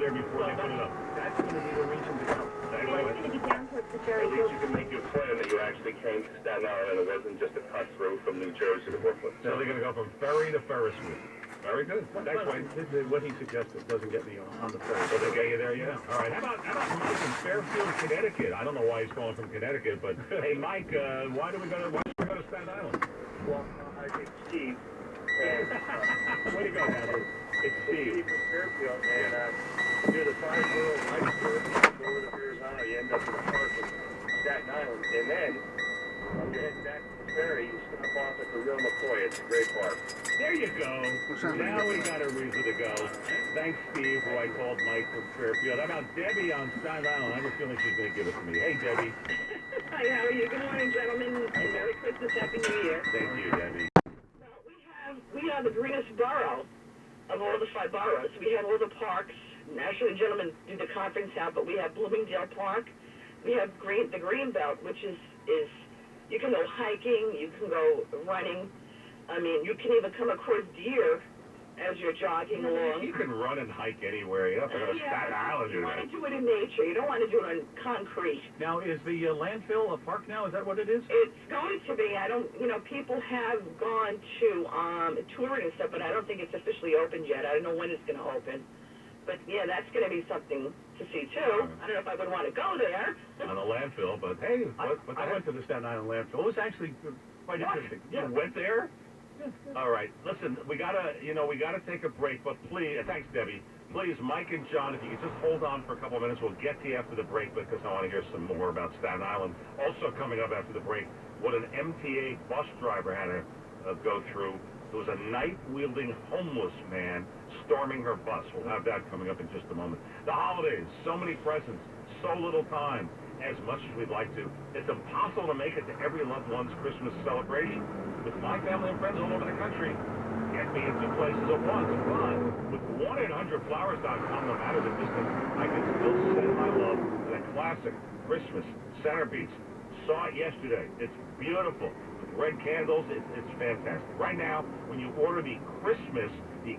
there before they put it up. That's going to be the reason to go. It's going to be down towards the Jerry At least you can make your plan that you actually came to Staten Island and it wasn't just a cut through from New Jersey to Brooklyn. So they're going to go from ferry to Ferris wheel. Very good. Thanks, Wayne. What he suggested doesn't get me on the ferry. So they get you there, yeah? All right. How about Mike in Fairfield, Connecticut? I don't know why he's calling from Connecticut, but hey, Mike, why should we go to Staten Island? Well, I think Steve. Way to go, Heather. It's Steve. Steve from Fairfield, and near the 5-borough light store, go over to Verrazano, you end up in the park in Staten Island, and then when you're heading back to the ferry, you stop off at the Real McCoy. It's a great park. There you go. Now we got a reason to go. Thanks, Steve, who I called Mike from Fairfield. How about Debbie on Staten Island? I have a feeling she's going to give it to me. Hey, Debbie. Hi, how are you? Good morning, gentlemen, and Merry Christmas, Happy New Year. Thank you, Debbie. We are the greenest borough of all the 5 boroughs. We have all the parks. Actually, the gentlemen do the conference out, but we have Bloomingdale Park. We have the Green Belt, which is you can go hiking, you can go running. I mean, you can even come across deer as you're jogging along. You can run and hike anywhere. You don't have to go to Staten Island. You want to do it in nature. You don't want to do it on concrete. Now, is the landfill a park now? Is that what it is? It's going to be. People have gone to touring and stuff, but I don't think it's officially opened yet. I don't know when it's going to open. But, yeah, that's going to be something to see, too. I don't know if I would want to go there. On a landfill, but, hey, I went to the Staten Island landfill. It was actually quite interesting. You went there? All right. Listen, we gotta take a break, but please, thanks, Debbie. Please, Mike and John, if you could just hold on for a couple of minutes, we'll get to you after the break because I want to hear some more about Staten Island. Also coming up after the break, what an MTA bus driver had to go through. There was a knife-wielding homeless man storming her bus. We'll have that coming up in just a moment. The holidays, so many presents, so little time. As much as we'd like to, it's impossible to make it to every loved one's Christmas celebration. With my family and friends all over the country, get me into places at once. But with 1-800-Flowers.com, no matter the distance, I can still send my love to that classic Christmas centerpiece. Saw it yesterday. It's beautiful. With red candles, it's fantastic. Right now, when you order the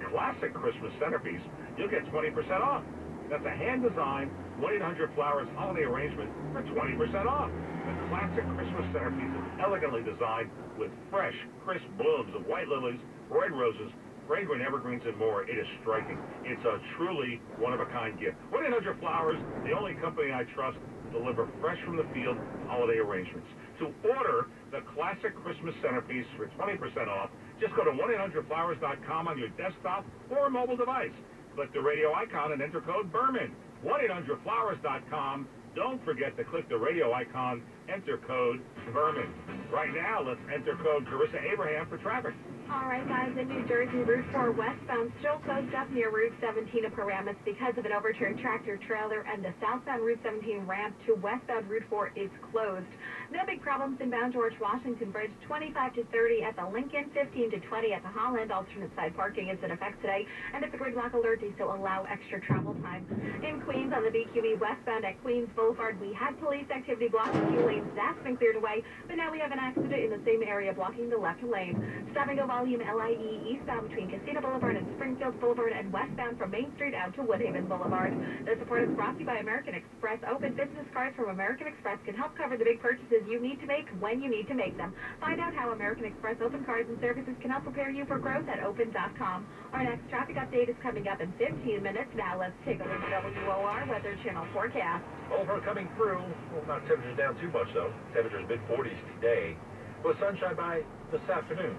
classic Christmas centerpiece, you'll get 20% off. That's a hand-designed 1-800-Flowers holiday arrangement for 20% off. The classic Christmas centerpiece is elegantly designed with fresh, crisp blooms of white lilies, red roses, fragrant evergreens, and more. It is striking. It's a truly one-of-a-kind gift. 1-800-Flowers, the only company I trust to deliver fresh from the field holiday arrangements. To order the classic Christmas centerpiece for 20% off, just go to 1-800-Flowers.com on your desktop or mobile device. Click the radio icon and enter code BERMAN. 1-800-Flowers.com. Don't forget to click the radio icon, enter code BERMAN. Right now, let's enter code Carissa Abraham for traffic. All right, guys, in New Jersey, Route 4 westbound still closed up near Route 17 of Paramus because of an overturned tractor trailer, and the southbound Route 17 ramp to westbound Route 4 is closed. No big problems inbound George Washington Bridge, 25 to 30 at the Lincoln, 15 to 20 at the Holland. Alternate side parking is in effect today, and it's a gridlock alert. They still allow extra travel time. In Queens, on the BQE westbound at Queens Boulevard, we had police activity blocking 2 lanes. That's been cleared away, but now we have an accident in the same area blocking the left lane. Stopping go volume LIE eastbound between Casino Boulevard and Springfield Boulevard, and westbound from Main Street out to Woodhaven Boulevard. This report is brought to you by American Express. Open business cards from American Express can help cover the big purchases you need to make when you need to make them. Find out how American Express Open Cards and Services can help prepare you for growth at open.com. Our next traffic update is coming up in 15 minutes. Now let's take a look at WOR Weather Channel forecast. Over coming through, well, not temperatures down too much though. Temperatures mid-40s today. With sunshine by this afternoon.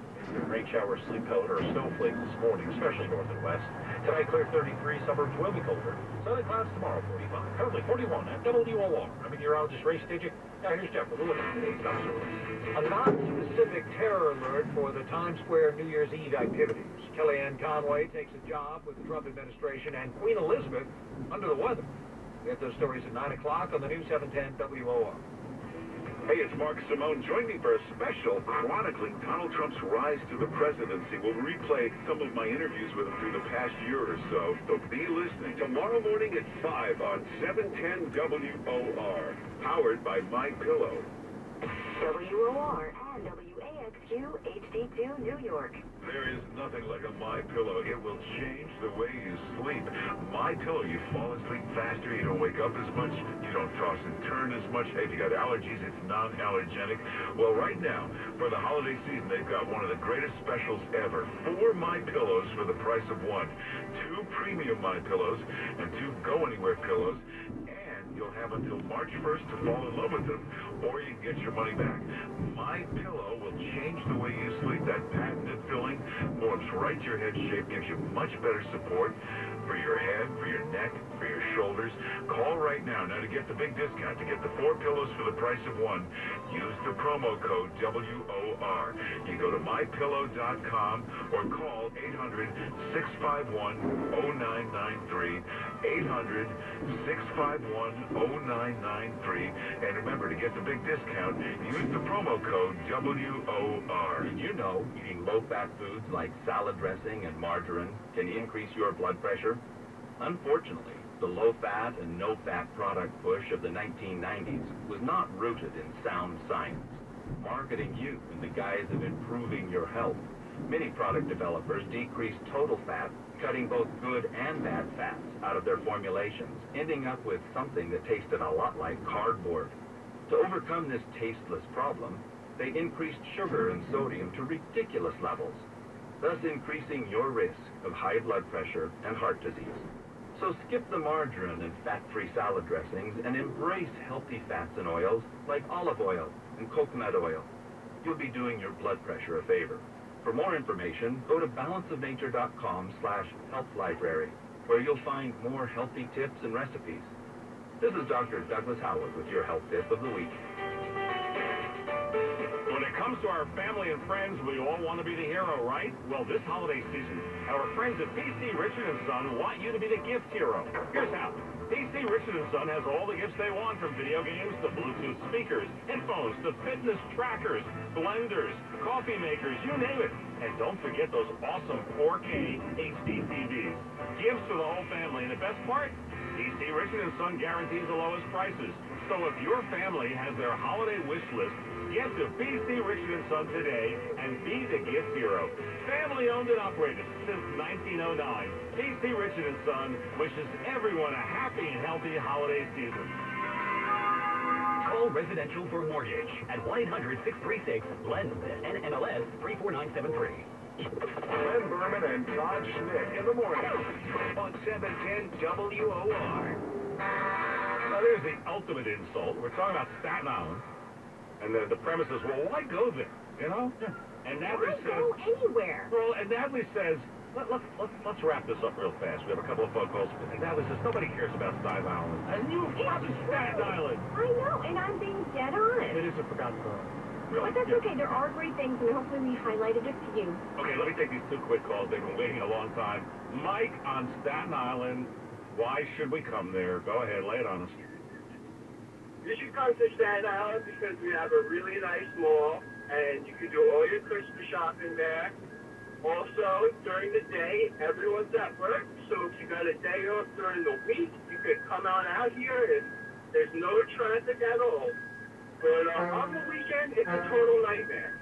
Rain showers, sleep pellet, or snowflakes this morning, especially north and west. Tonight, clear 33. Suburbs will be colder. Sunny clouds tomorrow, 45. Currently 41 at WOR. I'm meteorologist Ray Stajic. Now here's Jeff with a look at today's top stories. A non-specific terror alert for the Times Square New Year's Eve activities. Kellyanne Conway takes a job with the Trump administration, and Queen Elizabeth under the weather. We have those stories at 9 o'clock on the new 710 WOR. Hey, it's Mark Simone. Join me for a special chronicling Donald Trump's rise to the presidency. We'll replay some of my interviews with him through the past year or so. So be listening tomorrow morning at 5 on 710 WOR, powered by MyPillow. WOR and WAXQ HD2 New York. There is nothing like a MyPillow. It will change the way you sleep. MyPillow, you fall asleep faster, you don't wake up as much, you don't toss and turn as much. Hey, if you got allergies, it's non-allergenic. Well, right now, for the holiday season, they've got one of the greatest specials ever. 4 MyPillows for the price of 1. 2 premium MyPillows and 2 go-anywhere pillows. You'll have until March 1st to fall in love with them, or you can get your money back. MyPillow will change the way you sleep. That patented filling morphs right to your head shape, gives you much better support for your head, for your neck, for your shoulders. Call right now. Now, to get the big discount, to get the 4 pillows for the price of 1, use the promo code WOR. You go to mypillow.com or call 800-651-0993, 800-651-0993. And remember, to get the big discount, use the promo code WOR. Did you know eating low-fat foods like salad dressing and margarine can increase your blood pressure? Unfortunately, the low-fat and no-fat product push of the 1990s was not rooted in sound science, marketing you in the guise of improving your health. Many product developers decreased total fat, cutting both good and bad fats out of their formulations, ending up with something that tasted a lot like cardboard. To overcome this tasteless problem, they increased sugar and sodium to ridiculous levels, thus increasing your risk of high blood pressure and heart disease. So skip the margarine and fat-free salad dressings and embrace healthy fats and oils like olive oil and coconut oil. You'll be doing your blood pressure a favor. For more information, go to balanceofnature.com/healthlibrary, where you'll find more healthy tips and recipes. This is Dr. Douglas Howard with your health tip of the week. When it comes to our family and friends, we all want to be the hero, right? Well, this holiday season, our friends at PC Richard & Son want you to be the gift hero. Here's how. PC Richard & Son has all the gifts they want, from video games to Bluetooth speakers, headphones to fitness trackers, blenders, coffee makers, you name it. And don't forget those awesome 4K HD TVs. Gifts for the whole family, and the best part? PC Richard & Son guarantees the lowest prices. So if your family has their holiday wish list, get to PC Richard & Son today and be the gift hero. Family owned and operated since 1909. PC Richard & Son wishes everyone a happy and healthy holiday season. Call Residential for Mortgage at 1-800-636-LEND, NMLS 34973. Glenn Berman and Todd Schmidt in the morning on 710 WOR. Now, there's the ultimate insult. We're talking about Staten Island. And the premise is, well, why go there? You know? And Natalie Why says, go anywhere? well, and Natalie says, let's wrap this up real fast. We have a couple of phone calls. And Natalie says, nobody cares about Staten Island. And you love Staten Island. I know, and I'm being dead honest. It is a forgotten girl. Really? But that's okay. There are great things, and hopefully we highlighted a few. Okay, let me take these 2 quick calls. They've been waiting a long time. Mike on Staten Island, why should we come there? Go ahead, lay it on us. You should come to Staten Island because we have a really nice mall, and you can do all your Christmas shopping there. Also, during the day, everyone's at work, so if you got a day off during the week, you could come out here, and there's no traffic at all. But on the weekend, it's a total nightmare.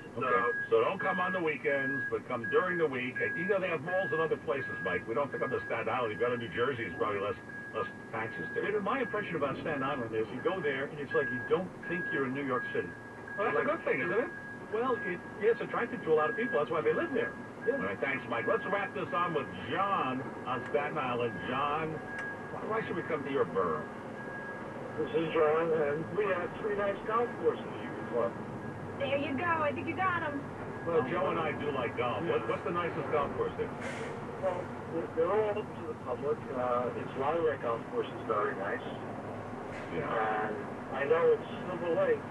So don't come on the weekends, but come during the week. And you know, they have malls in other places, Mike. We don't have to come to Staten Island. If you go to New Jersey, it's probably less taxes there. David, my impression about Staten Island is you go there and it's like you don't think you're in New York City. Well, that's a good thing, isn't it? Well, it's attractive to a lot of people. That's why they live there. Yeah. All right, thanks, Mike. Let's wrap this on with John on Staten Island. John, why should we come to your borough? This is John, and we have 3 nice golf courses you can club. There you go. I think you got them. Well, Joe and I do like golf. What's the nicest golf course there? Well, they're all open to the public. It's a lot of that golf course is very nice. Yeah. And I know it's Silver Lake.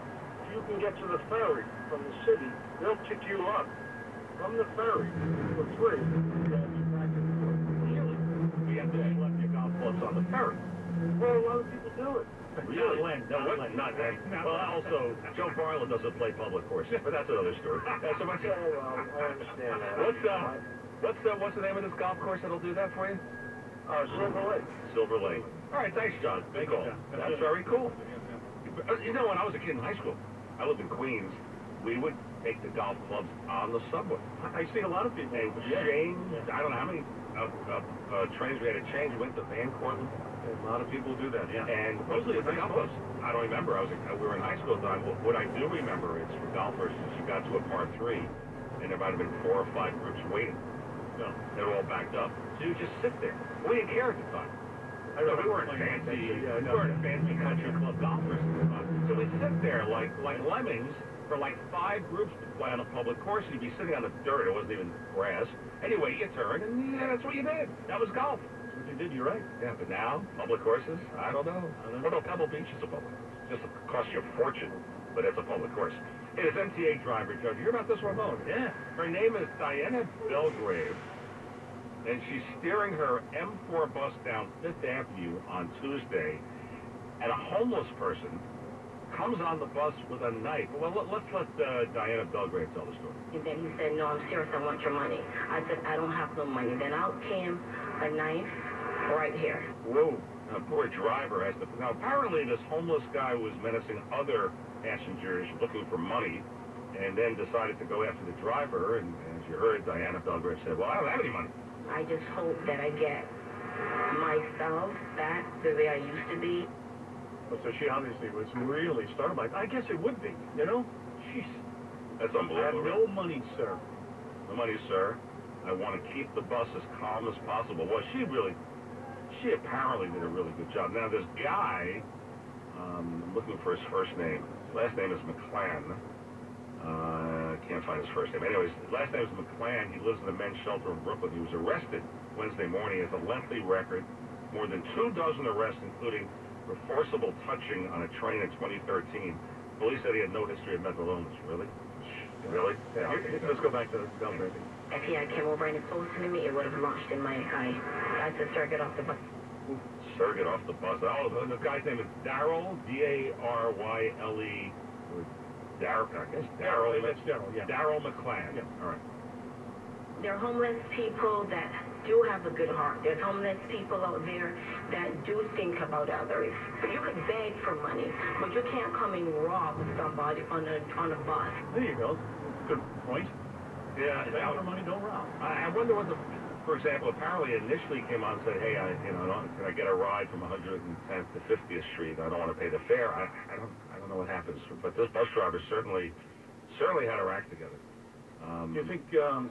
If you can get to the ferry from the city, they'll pick you up from the ferry for free. Back and forth. Really? You have to select your golf clubs on the ferry. Well, a lot of people do it. Really? Not Len. Well, also, Joe Barlow doesn't play public courses, but that's another story. So much. I understand that. What's the name of this golf course that'll do that for you? Silver Lake. Silver Lake. All right, thanks, John. Big call. That's very cool. You know, when I was a kid in high school, I lived in Queens, we would take the golf clubs on the subway. I see a lot of people. And change, I don't know how many trains we had to change. We went to Van Cortlandt. A lot of people do that, yeah. And mostly with the golf clubs. I don't remember. We were in high school at the time. What I do remember is for golfers, is you got to a par 3, and there might have been 4 or 5 groups waiting. No. They were all backed up. So you just sit there. We didn't care at the time. We weren't fancy country club golfers at the time. So we'd sit there like lemmings for like 5 groups to play on a public course. You'd be sitting on the dirt. It wasn't even grass. Anyway, you turned, and that's what you did. That was golf. That's what you did, you're right. Yeah, but now, public courses, I don't know. Well, Pebble Beach is a public course. Just costs you a fortune, but it's a public course. It is MTA driver, Joe. You hear about this remote? Yeah. Her name is Diana Belgrave, and she's steering her M4 bus down 5th Avenue on Tuesday, and a homeless person comes on the bus with a knife. Well, let's let Diana Belgrave tell the story. And then he said, no, I'm serious, I want your money. I said, I don't have no money. Then out came a knife right here. Whoa. Now, poor driver has to... Now, apparently this homeless guy was menacing other passengers looking for money, and then decided to go after the driver, and as you heard, Diana Belgrave said, well, I don't have any money. I just hope that I get myself back the way I used to be. So she obviously was really startled. I guess it would be, you know? Jeez. That's I unbelievable. have no money, sir. No money, sir. I want to keep the bus as calm as possible. Well, she apparently did a really good job. Now, this guy, I'm looking for his first name. His last name is McClan. I can't find his first name. Anyways, his last name is McClan. He lives in a men's shelter in Brooklyn. He was arrested Wednesday morning. He has a lengthy record. More than 2 dozen arrests, including for forcible touching on a train in 2013. Police said he had no history of mental illness. Really? Really? Yeah, let's go back to Belgrave. If he had come over any closer to me, it would have launched in my eye. I said, sir, get off the bus. Sir, get off the bus. Oh, the guy's name is Daryl, D-A-R-Y-L-E. Daryl, I guess. Daryl. That's Daryl, yeah. Daryl McClan. Yeah. All right. There are homeless people that do have a good heart. There's homeless people out there that do think about others. You could beg for money, but you can't come and rob somebody on a bus. There you go. Good point. Yeah. Beg for money, don't rob. I wonder what for example, apparently initially came on and said, hey, can I get a ride from 110th to 50th Street? I don't want to pay the fare. I don't know what happens. But this bus driver certainly had her act together. Do you think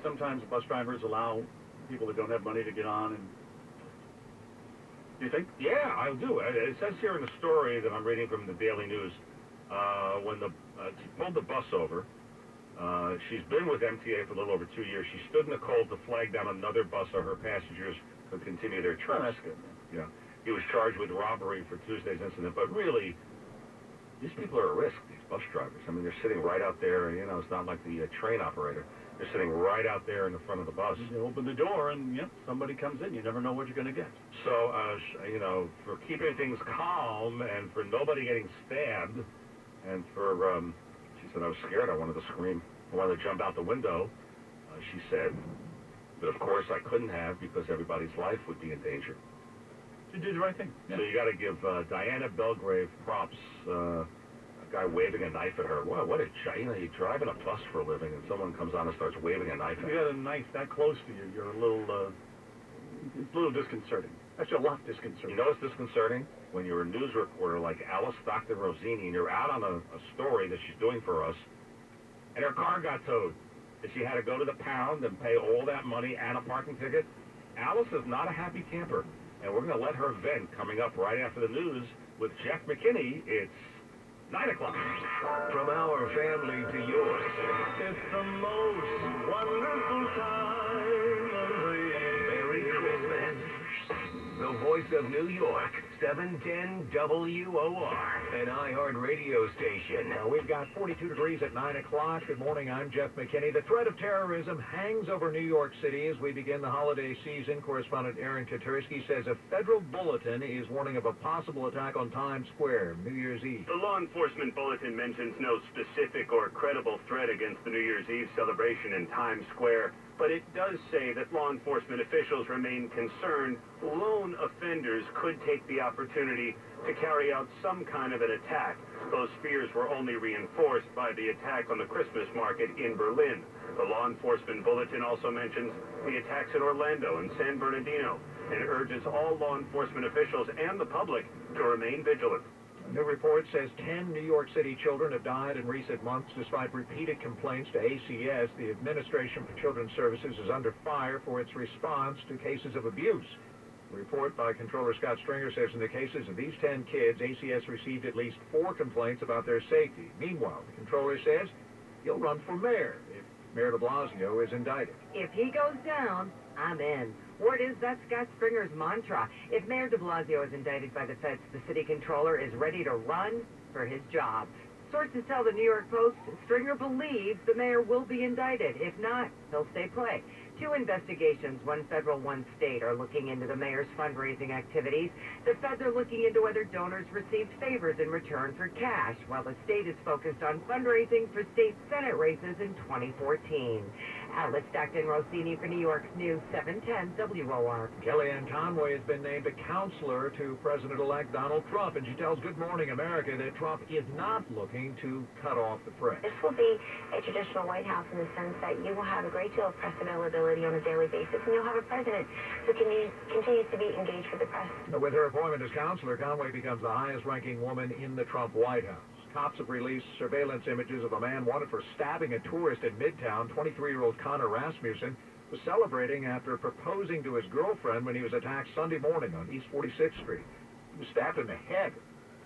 sometimes bus drivers allow people that don't have money to get on? And do you think? Yeah, I do. It says here in the story that I'm reading from the Daily News, when she pulled the bus over, she's been with MTA for a little over 2 years. She stood in the cold to flag down another bus so her passengers could continue their trips. Oh, that's good. Yeah. He was charged with robbery for Tuesday's incident, but really, these people are at risk, these bus drivers. I mean, they're sitting right out there, it's not like the train operator. They're sitting right out there in the front of the bus. You open the door and, somebody comes in. You never know what you're going to get. So, for keeping things calm and for nobody getting stabbed and for, she said, I was scared. I wanted to scream. I wanted to jump out the window, she said. But, of course, I couldn't have because everybody's life would be in danger. You did the right thing. Yeah. So you got to give Diana Belgrave props. A guy waving a knife at her. Wow, what a you're driving a bus for a living, and someone comes on and starts waving a knife at her. You got a knife that close to you, you're a little disconcerting. Actually, a lot disconcerting. You know what's disconcerting? When you're a news reporter like Alice Stockton Rosini, and you're out on a story that she's doing for us, and her car got towed, and she had to go to the pound and pay all that money and a parking ticket. Alice is not a happy camper. And we're going to let her vent coming up right after the news with Jeff McKinney. It's 9 o'clock. From our family to yours, it's the most wonderful time of the year. Merry Christmas. The voice of New York, 710 WOR, an iHeart radio station. Now, we've got 42 degrees at 9 o'clock. Good morning, I'm Jeff McKinney. The threat of terrorism hangs over New York City as we begin the holiday season. Correspondent Aaron Katursky says a federal bulletin is warning of a possible attack on Times Square New Year's Eve. The law enforcement bulletin mentions no specific or credible threat against the New Year's Eve celebration in Times Square, but it does say that law enforcement officials remain concerned lone offenders could take the opportunity to carry out some kind of an attack. Those fears were only reinforced by the attack on the Christmas market in Berlin. The law enforcement bulletin also mentions the attacks in Orlando and San Bernardino and urges all law enforcement officials and the public to remain vigilant. A new report says 10 New York City children have died in recent months despite repeated complaints to ACS. The Administration for Children's Services is under fire for its response to cases of abuse. A report by Controller Scott Stringer says in the cases of these 10 kids, ACS received at least 4 complaints about their safety. Meanwhile, the controller says he'll run for mayor if Mayor de Blasio is indicted. If he goes down, I'm in. Word is that's Scott Stringer's mantra. If Mayor de Blasio is indicted by the feds, the city controller is ready to run for his job. Sources tell the New York Post Stringer believes the mayor will be indicted. If not, he'll stay put. 2 investigations, one federal, one state, are looking into the mayor's fundraising activities. The feds are looking into whether donors received favors in return for cash, while the state is focused on fundraising for state senate races in 2014. Alice Stockton Rossini for New York's News 710 WOR. Kellyanne Conway has been named a counselor to President-elect Donald Trump, and she tells Good Morning America that Trump is not looking to cut off the press. This will be a traditional White House in the sense that you will have a great deal of press availability on a daily basis, and you'll have a president who continues to be engaged with the press. With her appointment as counselor, Conway becomes the highest-ranking woman in the Trump White House. Cops have released surveillance images of a man wanted for stabbing a tourist in Midtown. 23-year-old Connor Rasmussen was celebrating after proposing to his girlfriend when he was attacked Sunday morning on East 46th Street. He was stabbed in the head,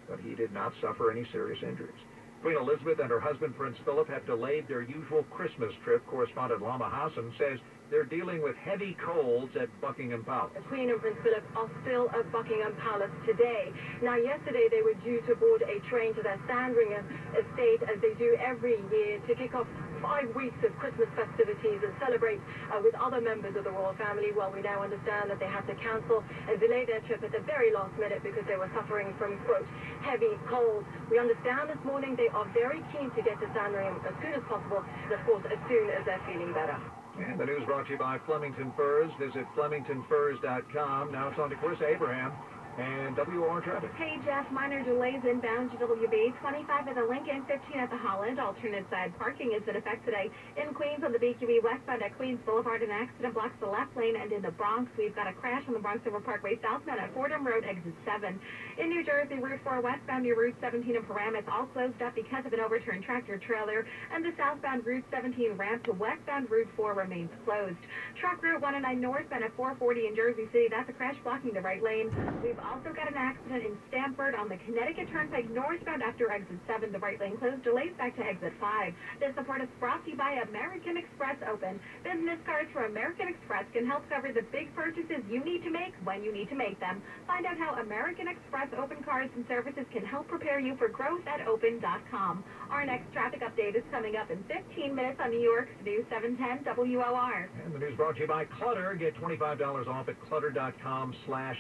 but he did not suffer any serious injuries. Queen Elizabeth and her husband, Prince Philip, have delayed their usual Christmas trip. Correspondent Lama Hassan says they're dealing with heavy colds at Buckingham Palace. The Queen and Prince Philip are still at Buckingham Palace today. Now, yesterday they were due to board a train to their Sandringham estate, as they do every year, to kick off 5 weeks of Christmas festivities and celebrate with other members of the royal family. Well, we now understand that they had to cancel and delay their trip at the very last minute because they were suffering from, quote, heavy cold. We understand this morning they are very keen to get to Sandringham as soon as possible, and of course as soon as they're feeling better. And the news brought to you by Flemington Furs. Visit FlemingtonFurs.com. Now it's on to Chris Abraham and WR traffic. Hey, Jeff, minor delays inbound to WB, 25 at the Lincoln, 15 at the Holland. Alternate side parking is in effect today. In Queens on the BQE westbound at Queens Boulevard, an accident blocks the left lane, and in the Bronx, we've got a crash on the Bronx River Parkway southbound at Fordham Road, exit 7. In New Jersey, Route 4 westbound near Route 17 in Paramus, all closed up because of an overturned tractor trailer, and the southbound Route 17 ramp to westbound Route 4 remains closed. Truck Route 109 northbound at 440 in Jersey City, that's a crash blocking the right lane. We've also got an accident in Stamford on the Connecticut Turnpike northbound after exit 7, the right lane closed, delays back to exit 5. This report is brought to you by American Express Open. Business cards for American Express can help cover the big purchases you need to make when you need to make them. Find out how American Express Open cards and services can help prepare you for growth at open.com. Our next traffic update is coming up in 15 minutes on New York's News 710 WOR. And the news brought to you by Clutter. Get $25 off at clutter.com/pod.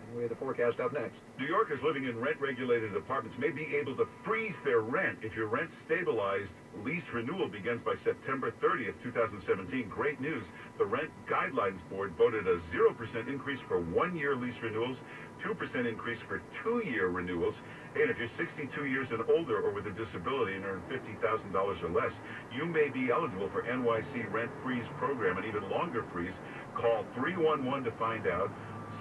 We have the forecast up next. New Yorkers living in rent-regulated apartments may be able to freeze their rent if your rent stabilized lease renewal begins by September 30th, 2017. Great news. The Rent Guidelines Board voted a 0% increase for 1-year lease renewals, 2% increase for 2-year renewals. And if you're 62 years and older or with a disability and earn $50,000 or less, you may be eligible for NYC Rent Freeze program, and even longer freeze. Call 311 to find out.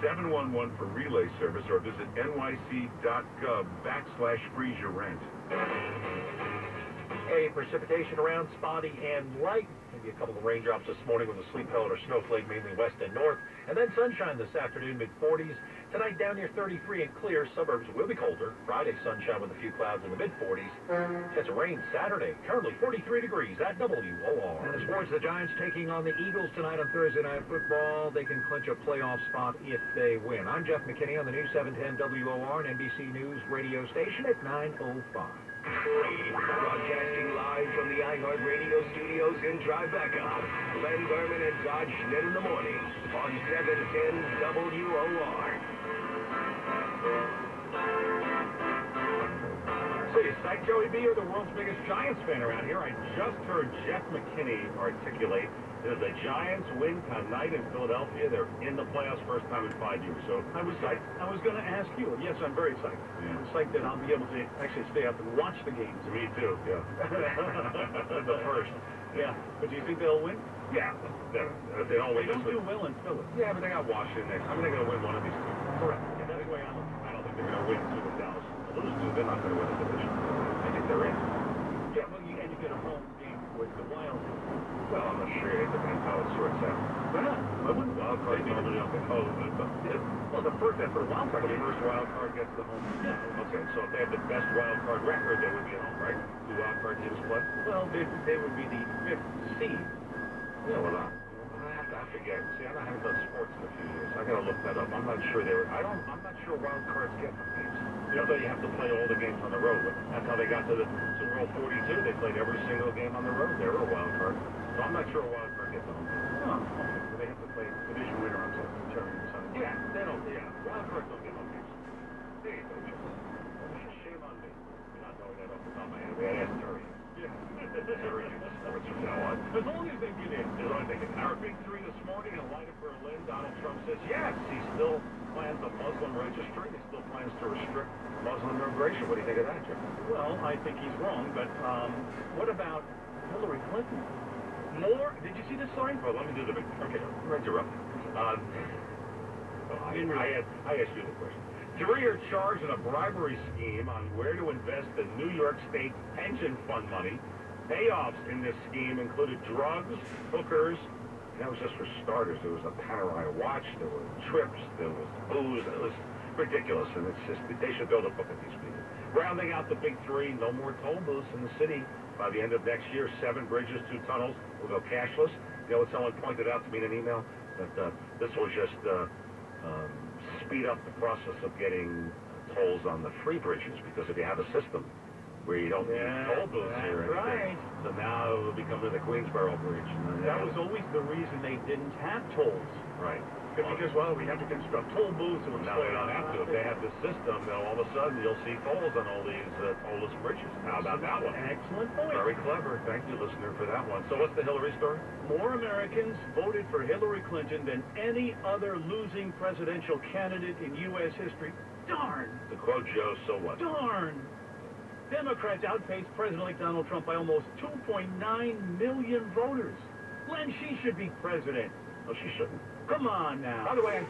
711 for relay service, or visit nyc.gov/freeze your rent. A precipitation around spotty and light. Maybe a couple of raindrops this morning with a sleet pellet or snowflake, mainly west and north. And then sunshine this afternoon, mid-40s. Tonight down near 33 and clear. Suburbs will be colder. Friday sunshine with a few clouds in the mid-40s. Chance of rain Saturday. Currently 43 degrees at WOR. And in sports, the Giants taking on the Eagles tonight on Thursday Night Football. They can clinch a playoff spot if they win. I'm Jeff McKinney on the News 710 WOR and NBC News radio station at 9:05. Broadcasting live from the iHeart Radio studios in Tribeca. Glenn Berman and Todd Schmidt in the morning on 710 WOR. you psyched, Joey B? You're the world's biggest Giants fan around here. I just heard Jeff McKinney articulate that the Giants win tonight in Philadelphia. They're in the playoffs first time in 5 years. So I was psyched. I was going to ask you. Yes, I'm very psyched. Yeah. I'm psyched that I'll be able to actually stay up and watch the games. Me too. Yeah. The first. Yeah. But do you think they'll win? Yeah. They don't win. They don't do well in Philly. Yeah, but they got Washington next. I mean, they're going to win one of these two. Correct. Yeah, that's the way I look. I don't think they're going to win two with Dallas. Lose two, they're not going to win the division. I think they're in. Yeah, well, and you get a home game with the Wild. Well, I'm not sure. It depends how it sorts out. Why not? Why wouldn't Wild card normally don't get well, the first after the wild card, the first wild card gets the home. Yeah. Okay, so if they have the best wild card record, they would be at home, right? Do wild card teams play? Well, they would be the 5th seed. Yeah, well, I forget. See, I haven't done sports in a few years. I gotta look that up. I'm not sure they were. I'm not sure wild cards get the games. You know, you have to play all the games on the road. But that's how they got to the Super Bowl 42. They played every single game on the road. They were a wild card. So I'm not sure a wild card gets a home game. Oh, okay. So they have to play division winner on Saturday and Sunday. Yeah, they don't. Yeah, wild cards don't get home games. There you go, Joe. Shame on me for not knowing that off the top of my head. We had asked Terry. Yeah. Terry knew the sports from now on. As long as they get in. As long as they get in. Our big three this morning in light of Berlin, Donald Trump says yes, he still plans a Muslim registry. He still plans to restrict Muslim immigration. What do you think of that, Joe? Well, I think he's wrong, but what about Hillary Clinton? More? Did you see this story? Well, let me do the big... Okay, interrupt. I asked you the question. Three are charged in a bribery scheme on where to invest the New York State pension fund money. Payoffs in this scheme included drugs, hookers, and that was just for starters. There was a Panerai watch, there were trips, there was booze, it was ridiculous, and it's just, they should build a book of these people. Rounding out the big three, no more toll booths in the city. By the end of next year, 7 bridges, 2 tunnels will go cashless. You know what someone pointed out to me in an email? That this will just speed up the process of getting tolls on the free bridges, because if you have a system where you don't need toll booths or anything, so now it will become the Queensboro Bridge. That was always the reason they didn't have tolls. Right. Because, well, we have to construct toll booths. Well, now they don't have to. If they have this system, then all of a sudden you'll see tolls on all these tollless bridges. How about that one? Excellent point. Very clever. Thank you, listener, for that one. So what's the Hillary story? More Americans voted for Hillary Clinton than any other losing presidential candidate in U.S. history. Darn! To quote Joe, so what? Darn! Democrats outpaced President-elect Donald Trump by almost 2.9 million voters. Len, she should be president. Oh, she shouldn't. Come on now. By the way,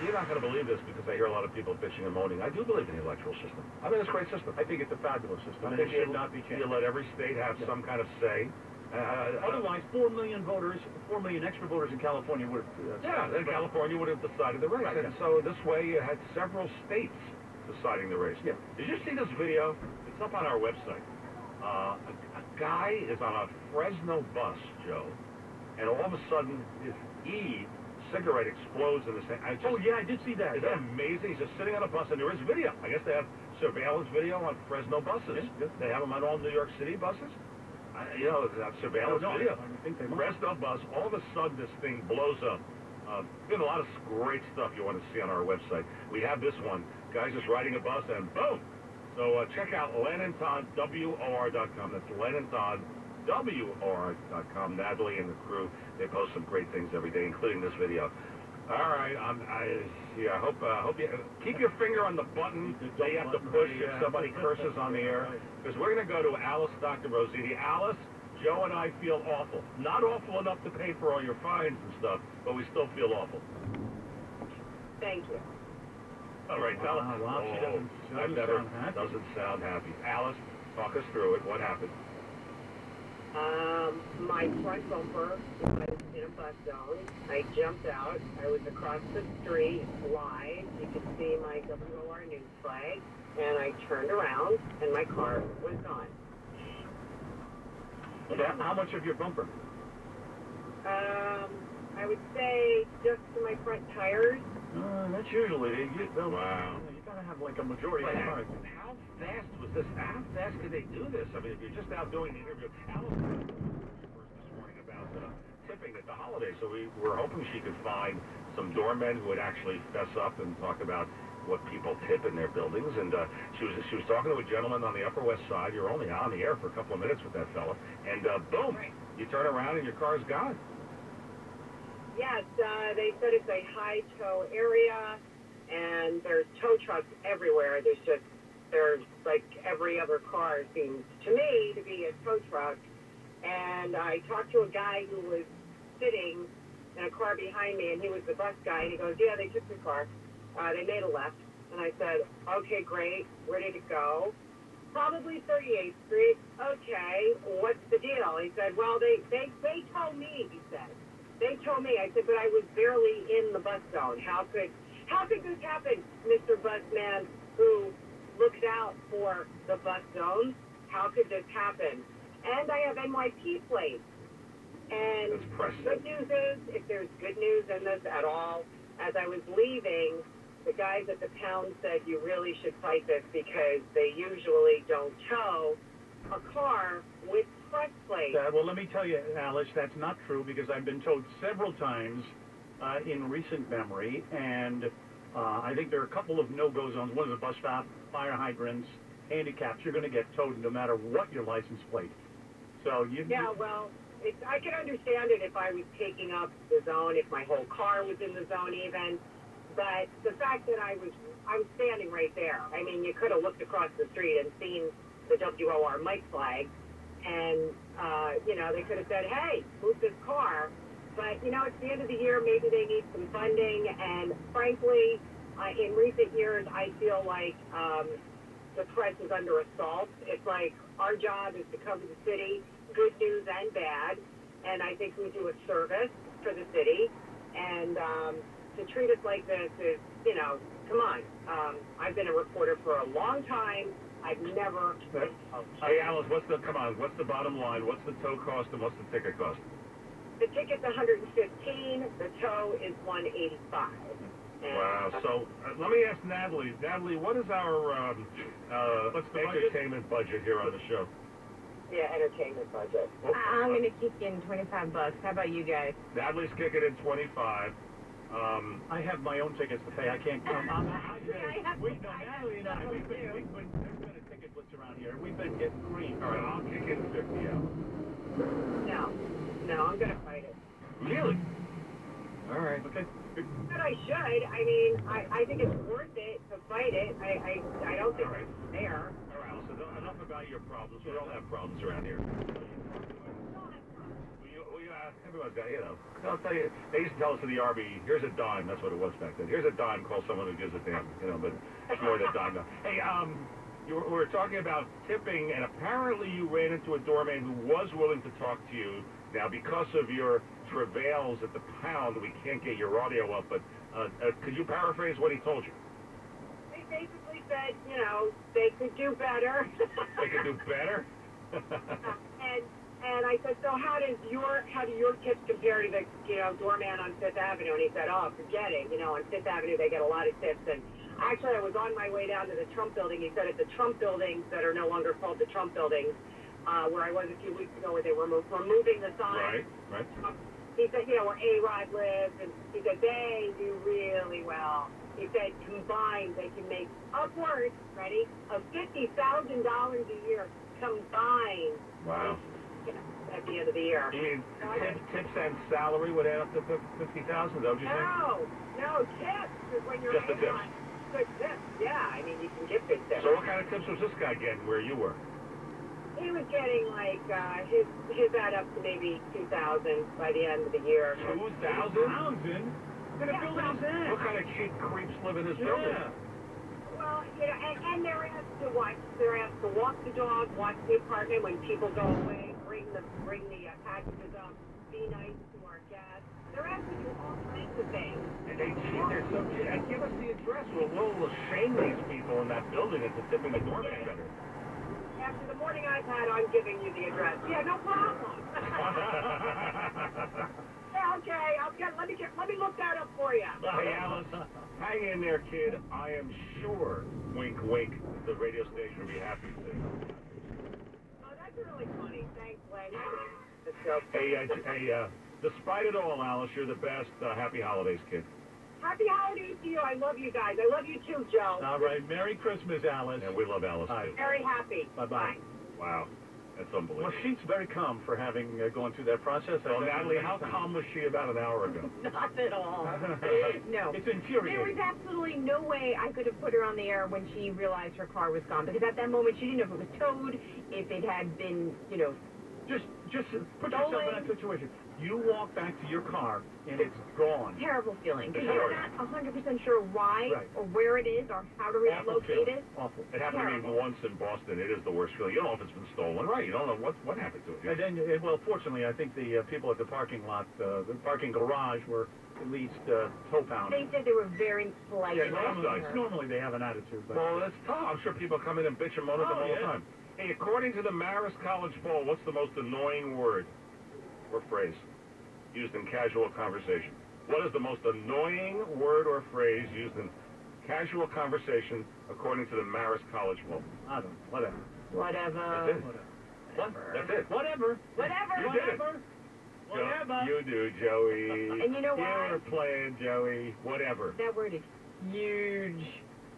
you're not going to believe this because I hear a lot of people bitching and moaning. I do believe in the electoral system. I think it's a great system. I think it's a fabulous system. I think it should not be changed. You let every state have some kind of say. Otherwise, 4 million voters, 4 million extra voters in California would have... then California would have decided the race. Right, and so this way you had several states deciding the race. Yeah. Did you see this video? It's up on our website. A guy is on a Fresno bus, Joe, and all of a sudden his cigarette explodes in the same... Oh, yeah, I did see that. Isn't that amazing? He's just sitting on a bus, and there is video. I guess they have surveillance video on Fresno buses. Yeah. They have them on all New York City buses. They have surveillance video. I think they Fresno bus, all of a sudden this thing blows up. There's a lot of great stuff you want to see on our website. We have this one. Guy's just riding a bus, and boom! So check out LenandToddWOR.com. That's LenandToddWOR.com. Natalie and the crew, they post some great things every day, including this video. All right, I hope you keep your finger on the button that you have to push if somebody curses on the air, because we're going to go to Alice Dr. Rositi. Alice, Joe and I feel awful. Not awful enough to pay for all your fines and stuff, but we still feel awful. Thank you. All right, tell us. Wow, she doesn't sound happy. Alice, talk us through it. What happened? My front bumper was in a bus zone. I jumped out. I was across the street, live. You could see my WOR news flag. And I turned around, and my car was gone. How much of your bumper? I would say just to my front tires. That's usually... Wow. You gotta have like a majority of cars. How fast was this? How fast could they do this? I mean, if you're just out doing the interview, Alice this morning about tipping at the holidays, so we were hoping she could find some doormen who would actually fess up and talk about what people tip in their buildings, and she was talking to a gentleman on the Upper West Side. You're only on the air for a couple of minutes with that fella, and boom, you turn around and your car's gone. Yes, they said it's a high tow area, and there's tow trucks everywhere. There's like every other car seems to me to be a tow truck. And I talked to a guy who was sitting in a car behind me, and he was the bus guy, and he goes, yeah, they took the car. They made a left. And I said, okay, great. Where did it go? Probably 38th Street. Okay, what's the deal? He said, well, they told me, he said. They told me. I said, but I was barely in the bus zone. How could this happen, Mr. Busman, who looks out for the bus zones? How could this happen? And I have NYP plates. And good news is, if there's good news in this at all, as I was leaving, the guys at the pound said you really should fight this because they usually don't tow a car with press plates. Well, let me tell you, Alice, that's not true because I've been towed several times in recent memory, and I think there are a couple of no-go zones. One is a bus stop, fire hydrants, handicaps. You're going to get towed no matter what your license plate. So well, I could understand it if I was taking up the zone, if my whole car was in the zone even. But the fact that I was standing right there. I mean, you could have looked across the street and seen the WOR mic flag, and they could have said, hey, move this car. But it's the end of the year, maybe they need some funding, and frankly, in recent years, I feel like the press is under assault. It's like our job is to cover the city, good news and bad, and I think we do a service for the city, and to treat us like this is, come on. I've been a reporter for a long time. I've never been... Hey, Alice, what's the bottom line? What's the tow cost and what's the ticket cost? The ticket's $115. The tow is $185. Wow. So let me ask Natalie. Natalie, what is our entertainment budget here on the show? Yeah, entertainment budget. I'm going to kick in $25. How about you guys? Natalie's kicking in 25. I have my own tickets to pay. I can't come. Natalie and I, there's been a ticket blitz around here. We've been getting creamed. All right, I'll kick in 50 out. No, I'm going to fight it. Really? All right. Okay. But I should. I mean, I think it's worth it to fight it. I don't think it's fair. All right, so enough about your problems. We all have problems around here. Everyone's got, I'll tell you, they used to tell us in the Army, here's a dime, that's what it was back then. Here's a dime, call someone who gives a damn, but it's more than a dime now. Hey, we were talking about tipping, and apparently you ran into a doorman who was willing to talk to you. Now, because of your travails at the pound, we can't get your audio up, but could you paraphrase what he told you? He basically said, they could do better. They could do better? And I said, so how do your tips compare to the doorman on Fifth Avenue? And he said, oh, forget it. On Fifth Avenue they get a lot of tips. And actually, I was on my way down to the Trump building. He said at the Trump buildings that are no longer called the Trump buildings, where I was a few weeks ago, where they were removing the sign. Right. He said, where A-Rod lives, and he said they do really well. He said combined they can make upwards, ready, of $50,000 a year combined. Wow. At the end of the year. You mean tips and salary would add up to $50,000, though, you think? No, tips is when you're just the tips. Good tips, yeah. I mean, you can give good tips. So what kind of tips was this guy getting where you were? He was getting, like, his add up to maybe $2,000 by the end of the year. $2,000? What kind of building is that? What kind of cheap creeps live in this building? Well, and they're asked to watch. They're asked to walk the dog, watch the apartment when people go away, bring the packages up, be nice to our guests. They're asked to do all kinds of things. And they cheat. Give us the address. We'll shame these people in that building into tipping the doorman better. After the morning I've had, I'm giving you the address. Yeah, no problem. Yeah, okay. Let me look that up for you. Hey, Alice, hang in there, kid. I am sure, wink, wink, the radio station will be happy to. Oh, that's really funny. Thanks, Len. Hey, despite it all, Alice, you're the best. Happy holidays, kid. Happy holidays to you. I love you guys. I love you too, Joe. All right. Merry Christmas, Alice. And we love Alice, Bye. too. Very happy. Bye-bye. Wow. That's unbelievable. Well, she's very calm for having gone through that process. So, Natalie, how calm was she about an hour ago? Not at all. No. It's There infuriating. was absolutely no way I could have put her on the air when she realized her car was gone, because at that moment she didn't know if it was towed, if it had been, Just put yourself in that situation. You walk back to your car, and it's gone. terrible feeling, because It's you're horrible. not 100% sure why Right. or where it is or how to Awful relocate feeling. it. Awful. It happened to me Terrible. once in Boston. It is the worst feeling. You don't know if it's been stolen. Right. You don't know what happened to it. And then, well, fortunately, I think the people at the parking lot, the parking garage, were at least toe-pounded. They said they were very polite. Yeah, and normally, nice. normally they have an attitude. But Well, that's tough. I'm sure people come in and bitch and moan at them all the yeah. time. Hey, according to the Marist College poll, what's the most annoying word or phrase used in casual conversation? What is the most annoying word or phrase used in casual conversation according to the Marist College poll? I don't know. Whatever. Whatever. That's it. What? That's it. Whatever. Whatever. You did it. Whatever. Whatever. You do, Joey. And you know why? You're playing, Joey. Whatever. That word is huge.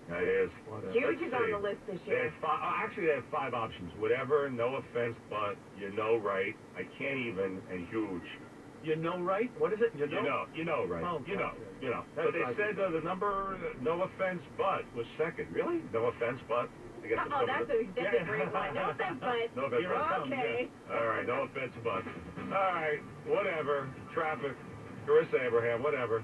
That is. Huge Let's is on see. the list this year. Actually, they have 5 options. Whatever, no offense, but you know right. I can't even, and huge. You know right? What is it? You know? You know right. Oh, you know. That's But they right. said the number, no offense, but was second. Really? No offense, but? I guess Oh, that's a great one. No offense, but No offense, You're but. okay. Yeah. All right, no offense, but. All right, whatever. Traffic. Carissa Abraham, whatever.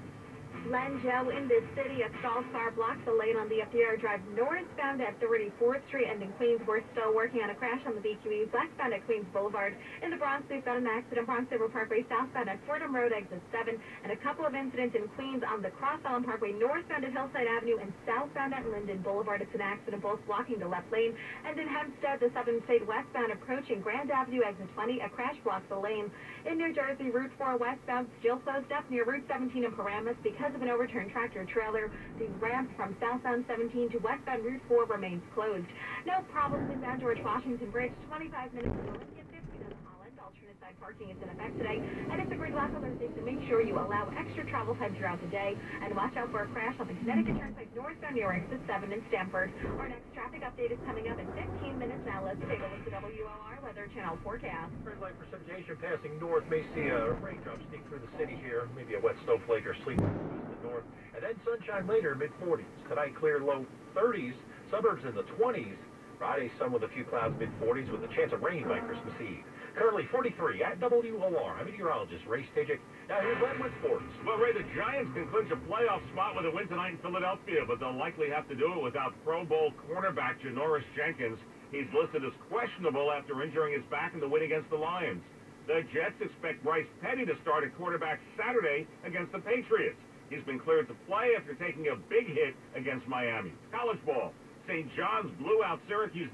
Len Joe in this city, a stalled car blocks the lane on the FDR Drive northbound at 34th Street and in Queens. We're still working on a crash on the BQE westbound at Queens Boulevard. In the Bronx, we've got an accident Bronx River Parkway southbound at Fordham Road, exit 7, and a couple of incidents in Queens on the Cross Island Parkway northbound at Hillside Avenue and southbound at Linden Boulevard. It's an accident, both blocking the left lane. And in Hempstead, the Southern State westbound approaching Grand Avenue, exit 20, a crash blocks the lane. In New Jersey, Route 4 westbound still closed up near Route 17 in Paramus because of an overturned tractor trailer. The ramp from southbound 17 to westbound Route 4 remains closed. No problems in Mount George Washington Bridge. 25 minutes to Lincoln, 15 in Holland. Alternate side parking is in effect today. And it's a green black alert day, so make sure you allow extra travel time throughout the day. And watch out for a crash on the Connecticut Turnpike northbound near exit 7 in Stamford. Our next traffic update is coming up in 15 minutes. Now let's take a look at the WOR Weather Channel forecast. Very light precipitation passing north. May see a raindrop sneak through the city here. Maybe a wet snowflake or sleet to the north. And then sunshine later, mid-40s. Tonight, clear low 30s. Suburbs in the 20s. Friday, sun with a few clouds, mid-40s, with a chance of rain by Christmas Eve. Currently 43 at WOR. I'm meteorologist Ray Stajic. Now here's Len with sports. Well, Ray, the Giants can clinch a playoff spot with a win tonight in Philadelphia, but they'll likely have to do it without Pro Bowl cornerback Janoris Jenkins. He's listed as questionable after injuring his back in the win against the Lions. The Jets expect Bryce Petty to start at quarterback Saturday against the Patriots. He's been cleared to play after taking a big hit against Miami. College ball. St. John's blew out Syracuse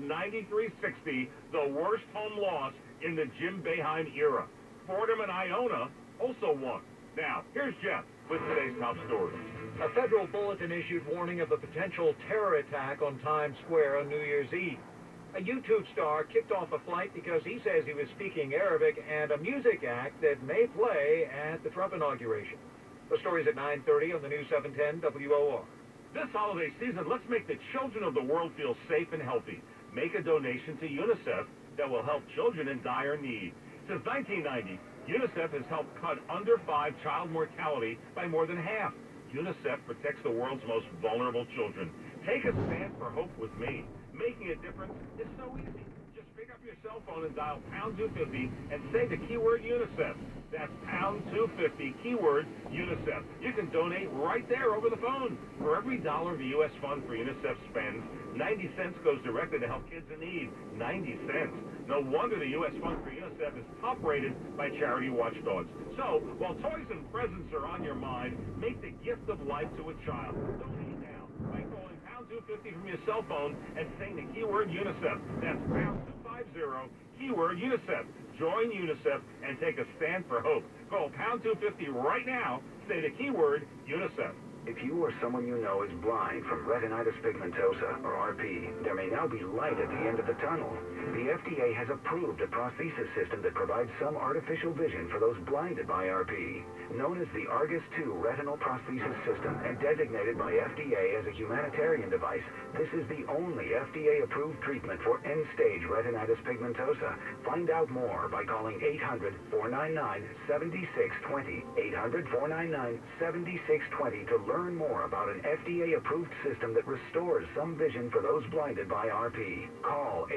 93-60, the worst home loss in the Jim Boeheim era. Fordham and Iona also won. Now, here's Jeff with today's top story. A federal bulletin issued warning of a potential terror attack on Times Square on New Year's Eve. A YouTube star kicked off a flight because he says he was speaking Arabic and a music act that may play at the Trump inauguration. The story's at 9:30 on the new 710 WOR. This holiday season, let's make the children of the world feel safe and healthy. Make a donation to UNICEF that will help children in dire need. Since 1990, UNICEF has helped cut under 5 child mortality by more than half. UNICEF protects the world's most vulnerable children. Take a stand for hope with me. Making a difference is so easy. Just pick up your cell phone and dial pound 250 and say the keyword UNICEF. That's pound 250, keyword UNICEF. You can donate right there over the phone. For every dollar the U.S. Fund for UNICEF spends, 90 cents goes directly to help kids in need. 90 cents. No wonder the U.S. Fund for UNICEF is top-rated by charity watchdogs. So, while toys and presents are on your mind, make the gift of life to a child. Donate now by calling pound 250 from your cell phone and saying the keyword UNICEF. That's pound 250, keyword UNICEF. Join UNICEF and take a stand for hope. Call pound 250 right now. Say the keyword UNICEF. If you or someone you know is blind from retinitis pigmentosa, or RP, there may now be light at the end of the tunnel. The FDA has approved a prosthesis system that provides some artificial vision for those blinded by RP. Known as the Argus II Retinal Prosthesis System and designated by FDA as a humanitarian device, this is the only FDA-approved treatment for end-stage retinitis pigmentosa. Find out more by calling 800-499-7620. 800-499-7620 to learn more about an FDA-approved system that restores some vision for those blinded by RP. Call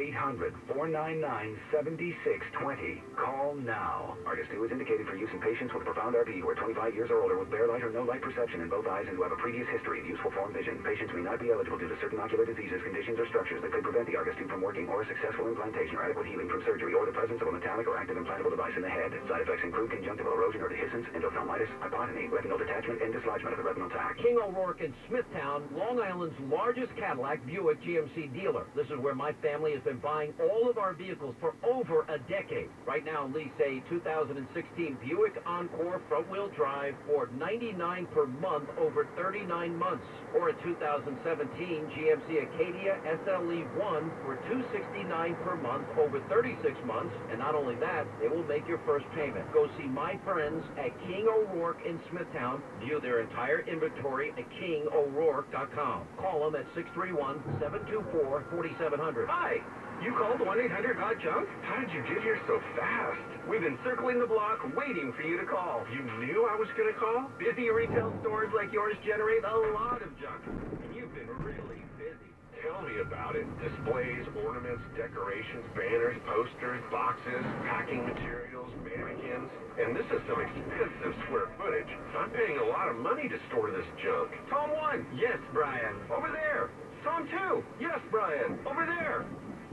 800-499-7620. Call now. Argus II is indicated for use in patients with profound RP who are 25 years or older with bare light or no light perception in both eyes and who have a previous history of useful form vision. Patients may not be eligible due to certain ocular diseases, conditions, or structures that could prevent the Argus II from working, or a successful implantation or adequate healing from surgery, or the presence of a metallic or active implantable device in the head. Side effects include conjunctival erosion or dehiscence, endophthalmitis, hypotony, retinal detachment, and dislodgement of the retinal tack. King O'Rourke in Smithtown, Long Island's largest Cadillac Buick GMC dealer. This is where my family has been buying all of our vehicles for over a decade. Right now, lease a 2016 Buick Encore front-wheel drive for $99 per month over 39 months, or a 2017 GMC Acadia SLE1 for $269 per month over 36 months. And not only that, they will make your first payment. Go see my friends at King O'Rourke in Smithtown. View their entire inventory at KingO'Rourke.com. Call them at 631-724-4700. Hi! You called 1-800-GOT-JUNK? How did you get here so fast? We've been circling the block waiting for you to call. You knew I was going to call? Busy retail stores like yours generate a lot of junk. And you've been really busy. Tell me about it. Displays, ornaments, decorations, banners, posters, boxes, packing materials, mannequins. And this is some expensive square footage. I'm paying a lot of money to store this junk. Tom 1, yes, Brian. Over there. Tom 2, yes, Brian. Over there.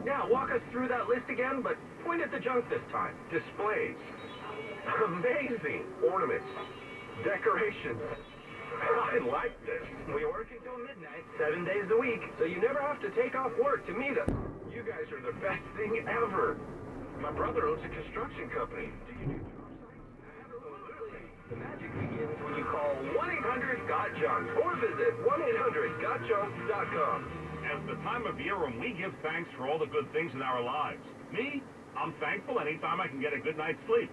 Now, walk us through that list again, but point at the junk this time. Displays. Amazing. Ornaments. Decorations. I like this. We work until midnight, 7 days a week, so you never have to take off work to meet us. You guys are the best thing ever. My brother owns a construction company. Do you do job sites? Absolutely. The magic begins when you call 1-800-GOT-JUNK or visit 1-800-GOTJUNK.com. It's the time of year when we give thanks for all the good things in our lives. Me, I'm thankful anytime I can get a good night's sleep.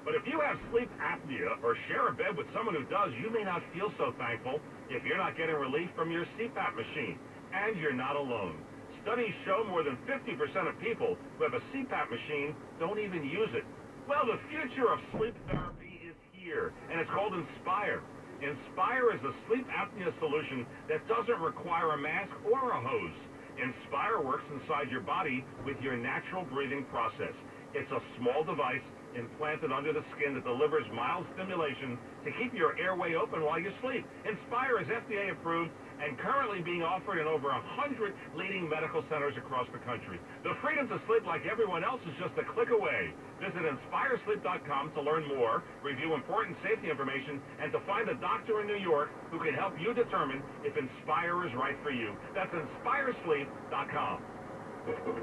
But if you have sleep apnea or share a bed with someone who does, you may not feel so thankful if you're not getting relief from your CPAP machine. And you're not alone. Studies show more than 50% of people who have a CPAP machine don't even use it. Well, the future of sleep therapy is here, and it's called Inspire. Inspire is a sleep apnea solution that doesn't require a mask or a hose. Inspire works inside your body with your natural breathing process. It's a small device implanted under the skin that delivers mild stimulation to keep your airway open while you sleep. Inspire is FDA approved and currently being offered in over 100 leading medical centers across the country. The freedom to sleep like everyone else is just a click away. Visit InspireSleep.com to learn more, review important safety information, and to find a doctor in New York who can help you determine if Inspire is right for you. That's InspireSleep.com.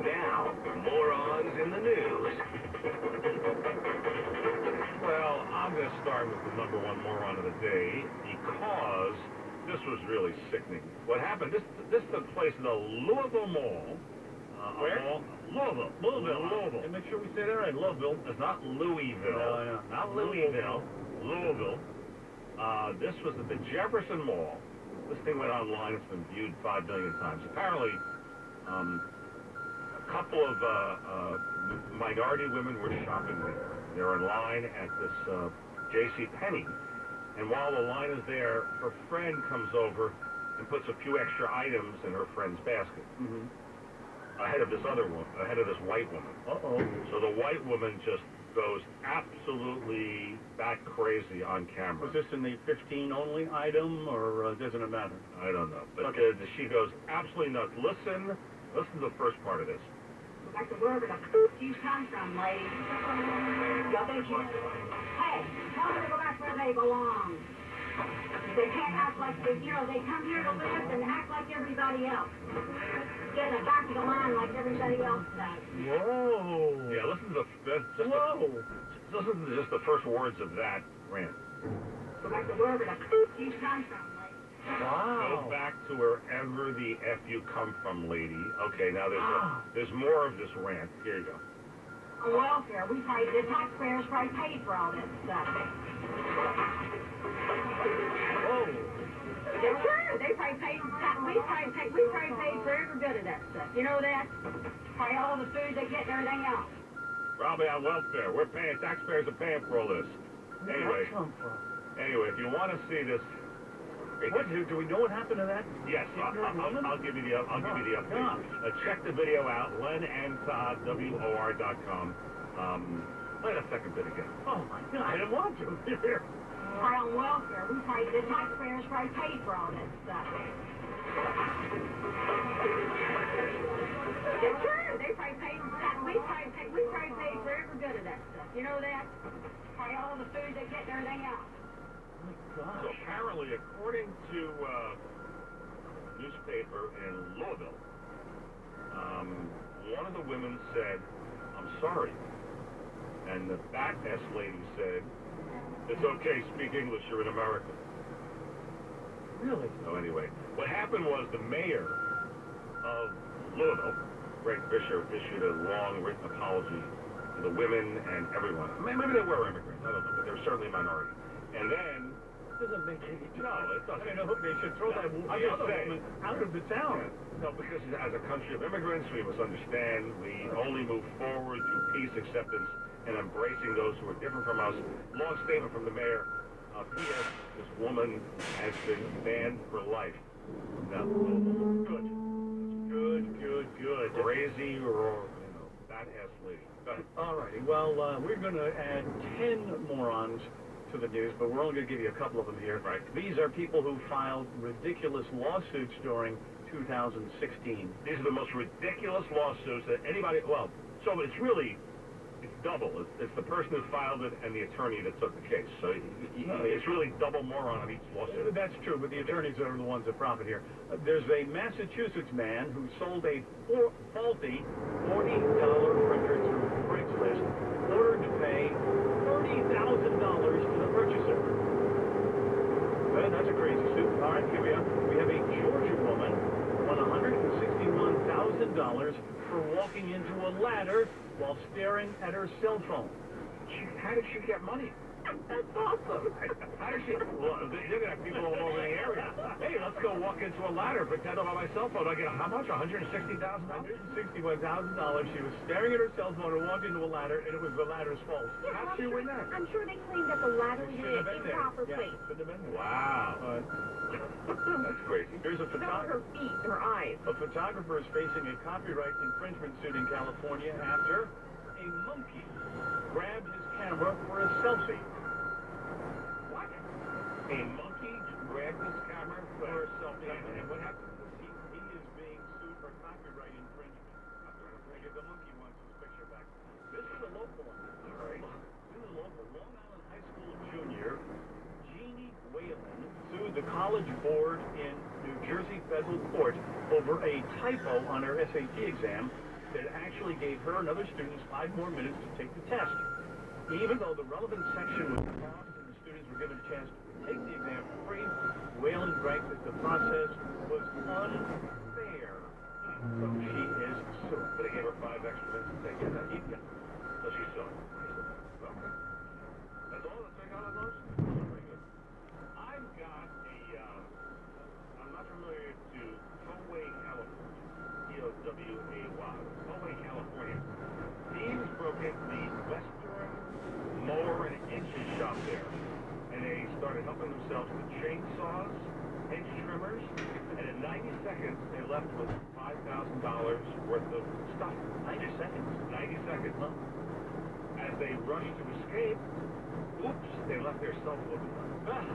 Now, morons in the news. Well, I'm going to start with the number one moron of the day because this was really sickening. What happened, this took place in the Louisville Mall. Where? Louisville. And make sure we say that right. Louisville. It's not Louisville. No. Not Louisville. Louisville. This was at the Jefferson Mall. This thing went online. It's been viewed 5 million times. Apparently, a couple of minority women were shopping there. They're in line at this J.C. Penney. And while the line is there, her friend comes over and puts a few extra items in her friend's basket. Mm-hmm. Ahead of this white woman. Uh-oh. So the white woman just goes absolutely bat crazy on camera. Was this in the 15 only item, or doesn't it matter? I don't know. But okay. She goes absolutely nuts. Listen to the first part of this. Like where the f*** you come from, lady? Y'all think you... Hey, tell them to go back where they belong. They can't act like they, they come here to live and act like everybody else. Get in the back of the line like everybody else does. Whoa. Yeah, listen to just the first words of that rant. Go back to wherever the f*** you come from, lady. Wow. Go back to wherever the F you come from, lady. Okay, now there's more of this rant. Here you go. Welfare, the taxpayers probably paid for all this stuff. Oh. Yeah, sure, they probably paid, we probably paid for every bit of that stuff. You know that? Probably all the food they get and everything else. Probably on welfare. We're paying, taxpayers are paying for all this. Where did that come from? Anyway, if you want to see this, What, do we know what happened to that? yes, I'll give you the update. Check the video out, lenandtoddwor.com. Play the second bit again. Oh my God, I didn't want to. Probably on welfare, the taxpayers probably paid for all that stuff. Yeah, sure, they probably paid, we probably paid for every bit of that stuff. You know that? Probably all the food they get and everything else. So apparently, according to newspaper in Louisville, one of the women said, "I'm sorry," and the fat ass lady said, "It's okay, speak English, you're in America." Really? So anyway, what happened was the mayor of Louisville, Greg Fisher, issued a long written apology to the women and everyone. Maybe they were immigrants, I don't know, but they're certainly a minority. And then Doesn't make any sense. no, it doesn't. I mean, they should throw that I'm the just other saying. woman out of the town. No, because as a country of immigrants, we must understand we only move forward through peace, acceptance, and embracing those who are different from us. Long statement from the mayor. P.S. This woman has been banned for life. Now, good. Crazy or, fat ass lady. Go ahead. All righty. Well, we're going to add 10 morons to the news, but we're only going to give you a couple of them here. Right. These are people who filed ridiculous lawsuits during 2016. These are the most ridiculous lawsuits that anybody, well, so it's really, it's double. It's the person who filed it and the attorney that took the case. So it's really double moron on each lawsuit. That's true, but the attorneys are the ones that profit here. There's a Massachusetts man who sold a faulty $40 printer through Craigslist, ordered to pay $30,000 to the purchaser. Well, that's a crazy suit. All right, here we are. We have a Georgia woman who won $161,000 for walking into a ladder while staring at her cell phone. How did she get money? That's awesome. How does she? Well, you're gonna have people all over the area. Hey, let's go walk into a ladder, pretend I'm on my cell phone. I get how much? $160,000? $161,000. She was staring at her cell phone and walked into a ladder, and it was the ladder's fault. Yeah, How'd she win that? I'm sure they claimed that the ladder was in Shouldn't have an been there. improper Yeah, place. shouldn't have been there. Wow. That's crazy. Here's a photographer. Her feet, her eyes. A photographer is facing a copyright infringement suit in California after a monkey grabbed his camera for a selfie. What? A monkey grabbed his camera for a selfie. And what happened? He is being sued for copyright infringement. Because the monkey wants his picture back. This is a local one. All right. This is a local Long Island High School junior, Jeannie Whalen, sued the College Board in New Jersey federal court over a typo on her SAT exam that actually gave her and other students 5 more minutes to take the test. Even though the relevant section was paused and the students were given a chance to take the exam for free, Whalen bragged that the process was unfair. So she is suing. But they gave her 5 extra minutes to take it. Yeah. So she's suing. Okay. That's all that's got on those? Very good. I've got a, I'm not familiar to Poway, California. Poway, California. Thieves broke into the Western Mower and Engine shop there. And they started helping themselves with chainsaws, hedge trimmers, and in 90 seconds they left with $5,000 worth of stuff. 90 seconds? 90 seconds. Huh? As they rushed to escape, oops, they left their cell phone behind.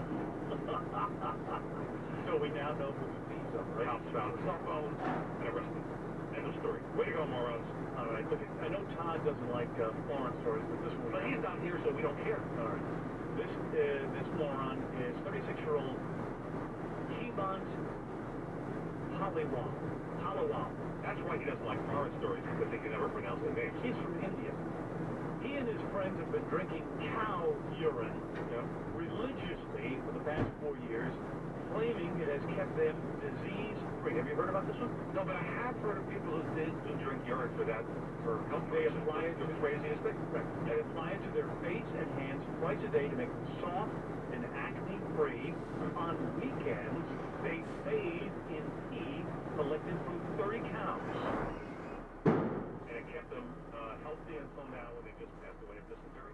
So we now know who the thieves are, right? Cops found the cell phone and arrested them. End of story. Way to go, morons. All right, look, I know Todd doesn't like moron stories, but this one... But he's not here, so we don't care. All right. This moron is 36-year-old Jevont Haliwal. That's why he doesn't like foreign stories, because he can never pronounce the name. He's from India. He He and his friends have been drinking cow urine religiously for the past 4 years, claiming it has kept them disease-free. Have you heard about this one? No, but I have heard of people who drink urine for that, for health. They apply it to the craziest thing. They apply it to their face and hands twice a day to make them soft and acne-free. On weekends, they bathe in pee collected from 30 cows. And it kept them healthy until now when they just passed away of dysentery.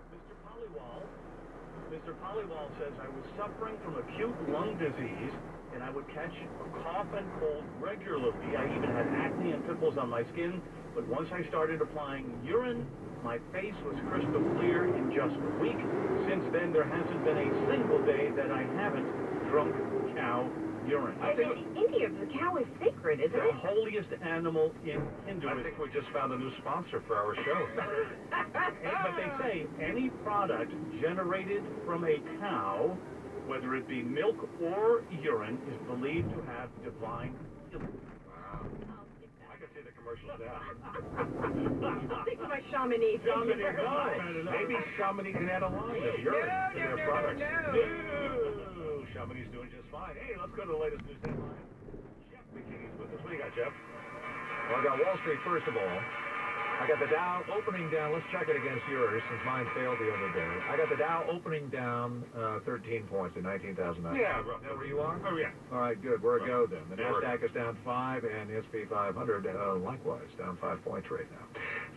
Mr. Pollywall says, I was suffering from acute lung disease, and I would catch a cough and cold regularly. I even had acne and pimples on my skin, but once I started applying urine, my face was crystal clear in just a week. Since then, there hasn't been a single day that I haven't drunk cow urine. In India, the cow is sacred, isn't The it? holiest animal in Hinduism. I think we just found a new sponsor for our show. But they say any product generated from a cow, whether it be milk or urine, is believed to have divine healing. Wow. I can see the commercials now. Think of my Chamonix. Maybe Chamonix can add a line of urine to their products. No, Chamonix is doing just fine. Hey, let's go to the latest news headline. Jeff McKinney's with us. What do you got, Jeff? Well, I got Wall Street first of all. I got the Dow opening down. Let's check it against yours since mine failed the other day. I got the Dow opening down 13 points at 19,009. Yeah, Is that where you are? Oh, yeah. All right, good. We're a go then. The NASDAQ is down 5, and the S&P 500 likewise down 5 points right now.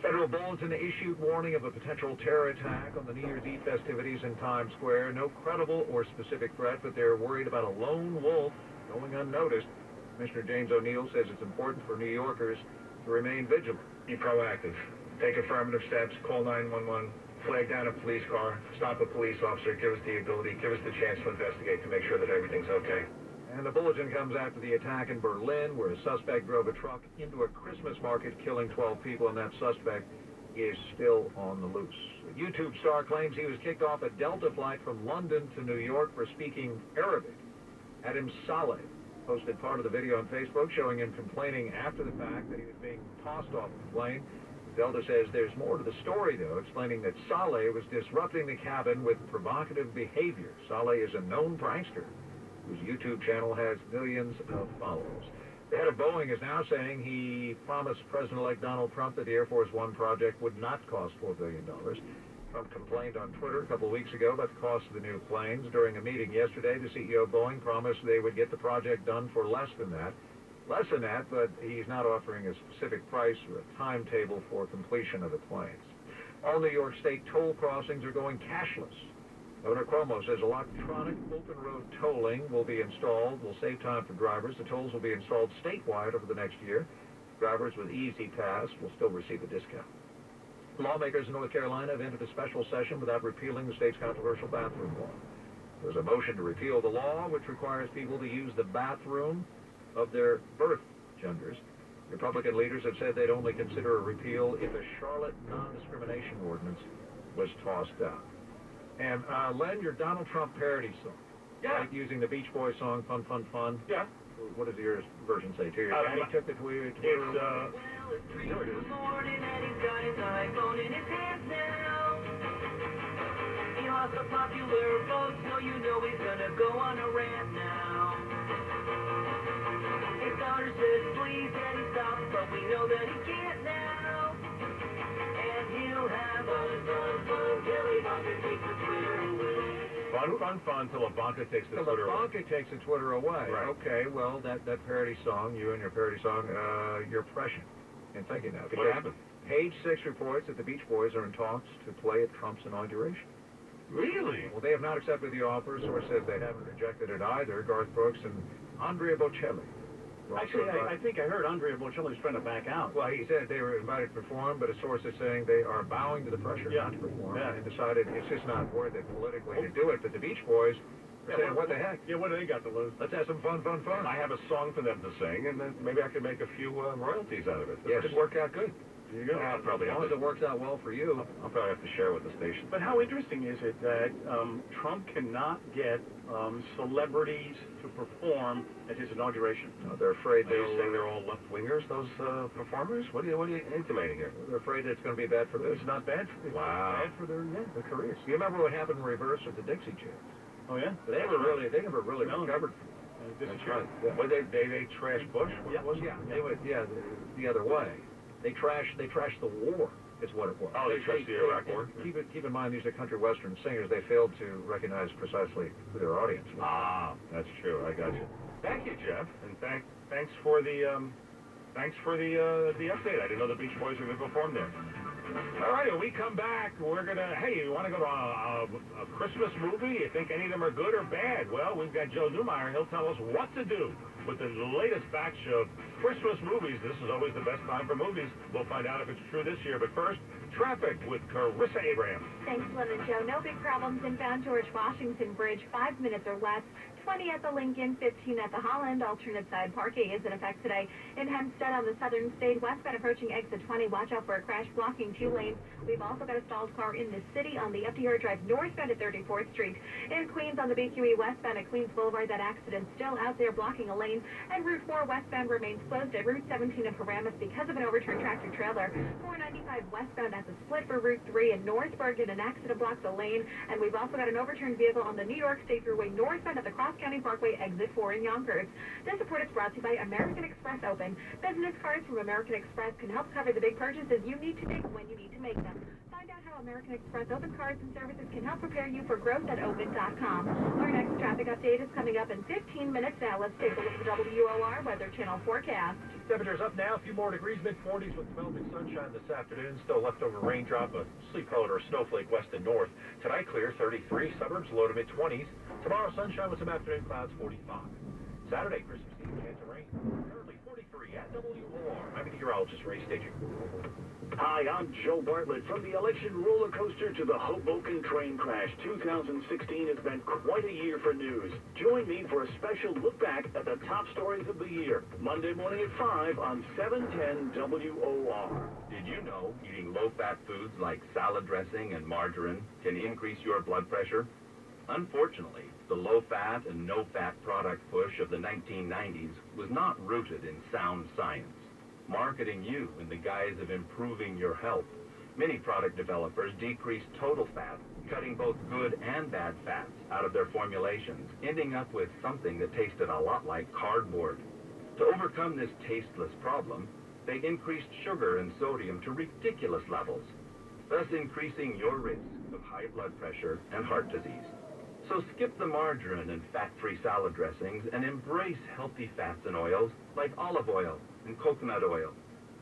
Federal Bulletin issued warning of a potential terror attack on the New Year's Eve festivities in Times Square. No credible or specific threat, but they're worried about a lone wolf going unnoticed. Commissioner James O'Neill says it's important for New Yorkers to remain vigilant. Be proactive. Take affirmative steps. Call 911. Flag down a police car. Stop a police officer. Give us the ability. Give us the chance to investigate to make sure that everything's okay. And the bulletin comes after the attack in Berlin, where a suspect drove a truck into a Christmas market, killing 12 people, and that suspect is still on the loose. A YouTube star claims he was kicked off a Delta flight from London to New York for speaking Arabic. Adam Saleh posted part of the video on Facebook showing him complaining after the fact that he was being tossed off the plane. Delta says there's more to the story, though, explaining that Saleh was disrupting the cabin with provocative behavior. Saleh is a known prankster whose YouTube channel has millions of followers. The head of Boeing is now saying he promised President-elect Donald Trump that the Air Force One project would not cost $4 billion. Trump complained on Twitter a couple of weeks ago about the cost of the new planes. During a meeting yesterday, the CEO of Boeing promised they would get the project done for less than that, but he's not offering a specific price or a timetable for completion of the planes. All New York State toll crossings are going cashless. Governor Cuomo says electronic open road tolling will be installed, will save time for drivers. The tolls will be installed statewide over the next year. Drivers with Easy Pass will still receive a discount. Lawmakers in North Carolina have entered a special session without repealing the state's controversial bathroom law. There's a motion to repeal the law, which requires people to use the bathroom of their birth genders. Republican leaders have said they'd only consider a repeal if a Charlotte non-discrimination ordinance was tossed out. And Len, your Donald Trump parody song. Yeah. Like using the Beach Boys song, Fun, Fun, Fun. Yeah. What does your version say? To your daddy took the Twitter. It's, here it is. Morning and he's got his iPhone in his hands now. He lost a popular vote, so you know he's gonna go on a rant now. His daughter says please daddy stop, but we know that he can't now. And he'll have fun till Ivanka takes the Twitter away. Fun till Ivanka takes the Twitter away. Ivanka takes the Twitter away. Right. Okay, well, that parody song, you and your parody song, you're prescient. And thank you now. What happened? Page 6 reports that the Beach Boys are in talks to play at Trump's inauguration. Really? Well, they have not accepted the offer. Source says they haven't rejected it either. Garth Brooks and Andrea Bocelli. Actually, I think I heard Andrea Bocelli's trying to back out. Well, he said they were invited to perform, but a source is saying they are bowing to the pressure not to perform and decided it's just not worth it politically to do it. But the Beach Boys are saying, what the heck? Yeah, what do they got to lose? Let's have some fun. I have a song for them to sing, and then maybe I could make a few royalties out of it. This Yes. could work out good. There you go. I'll probably As long as it works out well for you. I'll probably have to share with the station. But how interesting is it that Trump cannot get celebrities to perform at his inauguration? They're afraid Are you saying they're all left-wingers, those performers? What are you intimating here? They're afraid it's going to be bad for business. It's not bad. It's bad for their careers. You remember what happened in reverse with the Dixie Chicks? Oh yeah. They never really recovered. That's right. Yeah. Well, they trashed Bush. The other way. They trashed the war. Is what it was. Oh, they trashed the Iraq War. Keep in mind these are country western singers. They failed to recognize precisely who their audience was. Ah, that's true. I got you. Thank you, Jeff, and thanks for the update. I didn't know the Beach Boys were going to perform there. All right, when we come back, we're going to, hey, you want to go to a Christmas movie? You think any of them are good or bad? Well, we've got Joe Newmeyer. He'll tell us what to do with the latest batch of Christmas movies. This is always the best time for movies. We'll find out if it's true this year. But first, traffic with Carissa Abraham. Thanks, Lynn and Joe. No big problems inbound George Washington Bridge. 5 minutes or less. 20 at the Lincoln, 15 at the Holland. Alternate side parking is in effect today in Hempstead on the Southern State. Westbound approaching exit 20. Watch out for a crash blocking 2 lanes. We've also got a stalled car in the city on the Upton Drive northbound at 34th Street. In Queens on the BQE westbound at Queens Boulevard. That accident still out there blocking a lane. And Route 4 westbound remains closed at Route 17 in Paramus because of an overturned tractor trailer. 495 westbound at the split for Route 3 in Northburg, and an accident blocks a lane. And we've also got an overturned vehicle on the New York State Thruway northbound at the Cross County Parkway exit 4 in Yonkers. This report is brought to you by American Express Open. Business cards from American Express can help cover the big purchases you need to make when you need to make them. Find out how American Express Open cards and services can help prepare you for growth at open.com. Our next traffic update is coming up in 15 minutes now. Let's take a look at the WOR Weather Channel forecast. Temperatures up now, a few more degrees, mid-40s with melting sunshine this afternoon. Still leftover raindrop, a sleep coat or a snowflake west and north. Tonight clear, 33. Suburbs low to mid-20s. Tomorrow sunshine with some afternoon clouds, 45. Saturday, Christmas Eve, chance of rain. Currently 43 at WOR. I'm meteorologist Ray Staging. Hi, I'm Joe Bartlett. From the election roller coaster to the Hoboken train crash, 2016 has been quite a year for news. Join me for a special look back at the top stories of the year. Monday morning at 5 on 710 WOR. Did you know eating low-fat foods like salad dressing and margarine can increase your blood pressure? Unfortunately, the low-fat and no-fat product push of the 1990s was not rooted in sound science. Marketing you in the guise of improving your health, many product developers decreased total fat, cutting both good and bad fats out of their formulations, ending up with something that tasted a lot like cardboard. To overcome this tasteless problem, they increased sugar and sodium to ridiculous levels, thus increasing your risk of high blood pressure and heart disease. So skip the margarine and fat-free salad dressings and embrace healthy fats and oils like olive oil and coconut oil.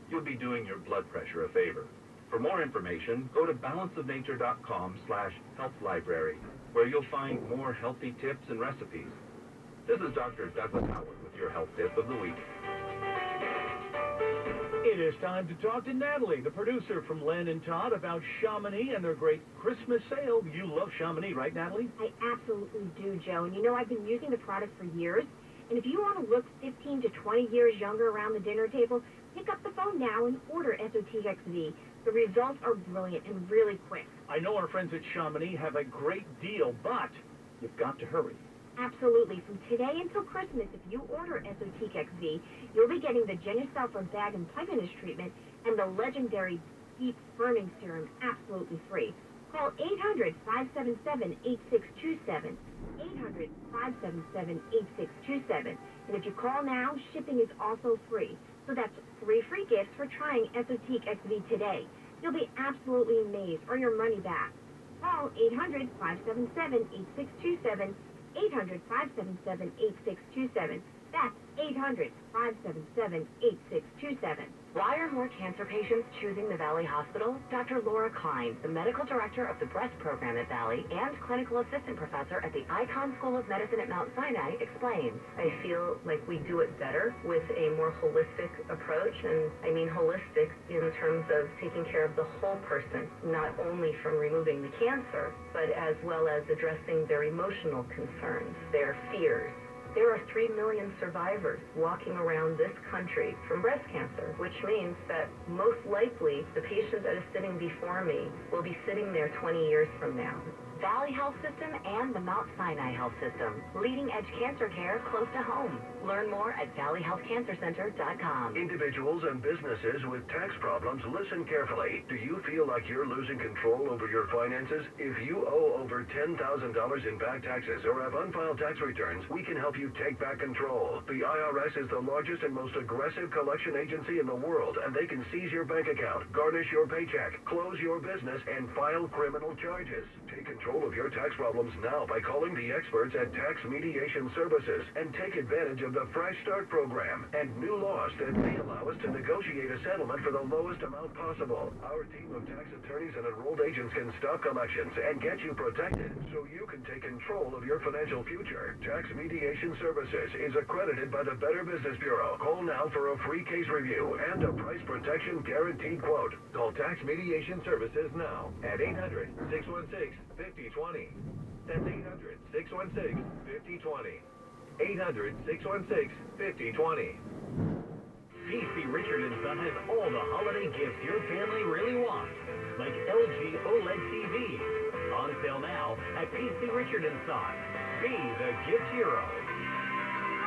You'll be doing your blood pressure a favor. For more information, go to balanceofnature.com/healthlibrary, where you'll find more healthy tips and recipes. This is Dr. Douglas Howard with your health tip of the week. It is time to talk to Natalie, the producer from Len and Todd, about Chamonix and their great Christmas sale. You love Chamonix, right, Natalie? I absolutely do, Joe. And you know, I've been using the product for years. And if you want to look 15 to 20 years younger around the dinner table, pick up the phone now and order SOTXV. The results are brilliant and really quick. I know our friends at Chamonix have a great deal, but you've got to hurry. Absolutely. From today until Christmas, if you order SOTXV, you'll be getting the Genucel for bag and plug-in treatment and the legendary deep firming serum absolutely free. Call 800-577-8627. 800-577-8627. And if you call now, shipping is also free. So that's 3 free gifts for trying SOTXV today. You'll be absolutely amazed or your money back. Call 800-577-8627. 800-577-8627. That's 800-577-8627. Why are more cancer patients choosing the Valley Hospital? Dr. Laura Klein, the medical director of the breast program at Valley and clinical assistant professor at the Icahn School of Medicine at Mount Sinai, explains. I feel like we do it better with a more holistic approach, and I mean holistic in terms of taking care of the whole person, not only from removing the cancer, but as well as addressing their emotional concerns, their fears, There are 3 million survivors walking around this country from breast cancer, which means that most likely the patient that is sitting before me will be sitting there 20 years from now. Valley Health System and the Mount Sinai Health System. Leading edge cancer care close to home. Learn more at valleyhealthcancercenter.com. Individuals and businesses with tax problems, listen carefully. Do you feel like you're losing control over your finances? If you owe over $10,000 in back taxes or have unfiled tax returns, we can help you take back control. The IRS is the largest and most aggressive collection agency in the world, and they can seize your bank account, garnish your paycheck, close your business, and file criminal charges. Take control of your tax problems now by calling the experts at Tax Mediation Services and take advantage of the Fresh Start program and new laws that may allow us to negotiate a settlement for the lowest amount possible. Our team of tax attorneys and enrolled agents can stop collections and get you protected so you can take control of your financial future. Tax Mediation Services is accredited by the Better Business Bureau. Call now for a free case review and a price protection guaranteed quote. Call Tax Mediation Services now at 800-616-5020. That's 800-616-5020. 800-616-5020. PC Richard & Son has all the holiday gifts your family really wants, like LG OLED TV. On sale now at PC Richard & Son. Be the gift hero.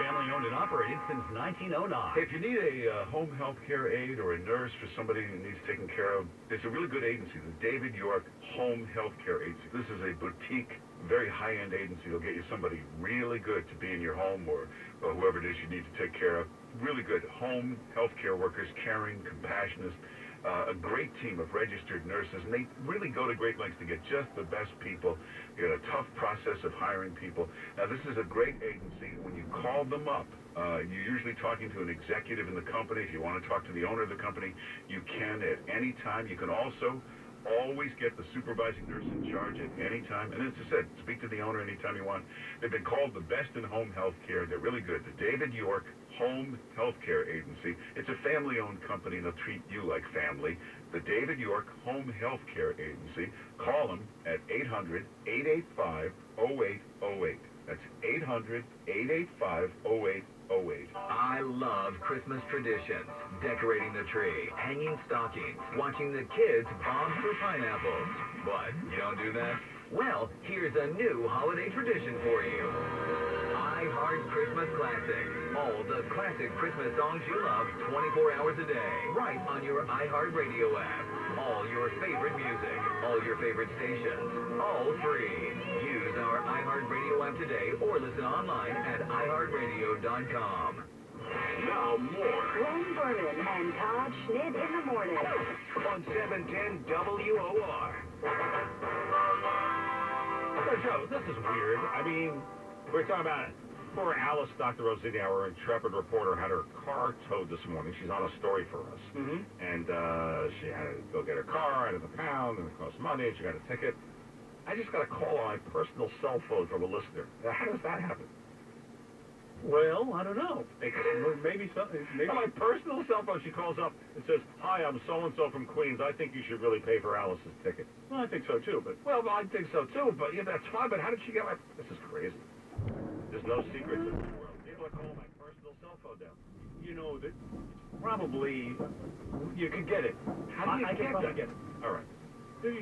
Family owned and operated since 1909. If you need a home health care aide or a nurse for somebody who needs taken care of, there's a really good agency, the David York Home Health Care Agency. This is a boutique, very high-end agency. It'll get you somebody really good to be in your home or whoever it is you need to take care of. Really good home health care workers, caring, compassionate, a great team of registered nurses, and they really go to great lengths to get just the best people. You got a tough process of hiring people. Now, this is a great agency. When you call them up, you're usually talking to an executive in the company. If you want to talk to the owner of the company, you can at any time. You can also always get the supervising nurse in charge at any time. And as I said, speak to the owner anytime you want. They've been called the best in home health care. They're really good. The David York Home Health Care Agency. It's a family-owned company, and they'll treat you like family. The David York Home Health Care Agency. Call them at 800-885-0808. That's 800-885-0808. I love Christmas traditions. Decorating the tree, hanging stockings, watching the kids bomb through pineapples. What, you don't do that? Well, here's a new holiday tradition for you. I Heart Christmas Classics. All the classic Christmas songs you love 24 hours a day, right on your iHeartRadio app. All your favorite music, all your favorite stations, all free. Use our iHeartRadio app today or listen online at iHeartRadio.com. Now more. Glenn Vernon and Todd Schmidt in the morning. On 710 WOR. So, Joe, this is weird. I mean, we're talking about it. Poor Alice, Dr. Rosini, our intrepid reporter, had her car towed this morning. She's on a story for us. Mm-hmm. And she had to go get her car out of the pound, and it cost money, and she got a ticket. I just got a call on my personal cell phone from a listener. Now, how does that happen? Well, I don't know. Maybe On my personal cell phone, she calls up and says, "Hi, I'm so-and-so from Queens. I think you should really pay for Alice's ticket." Well, I think so, too, but... Well, I think so, too, but yeah, that's fine, but how did she get my... This is crazy. There's no secrets in this world. People are calling my personal cell phone down. You know, that probably you could get it. How do you get probably that? get it. All right.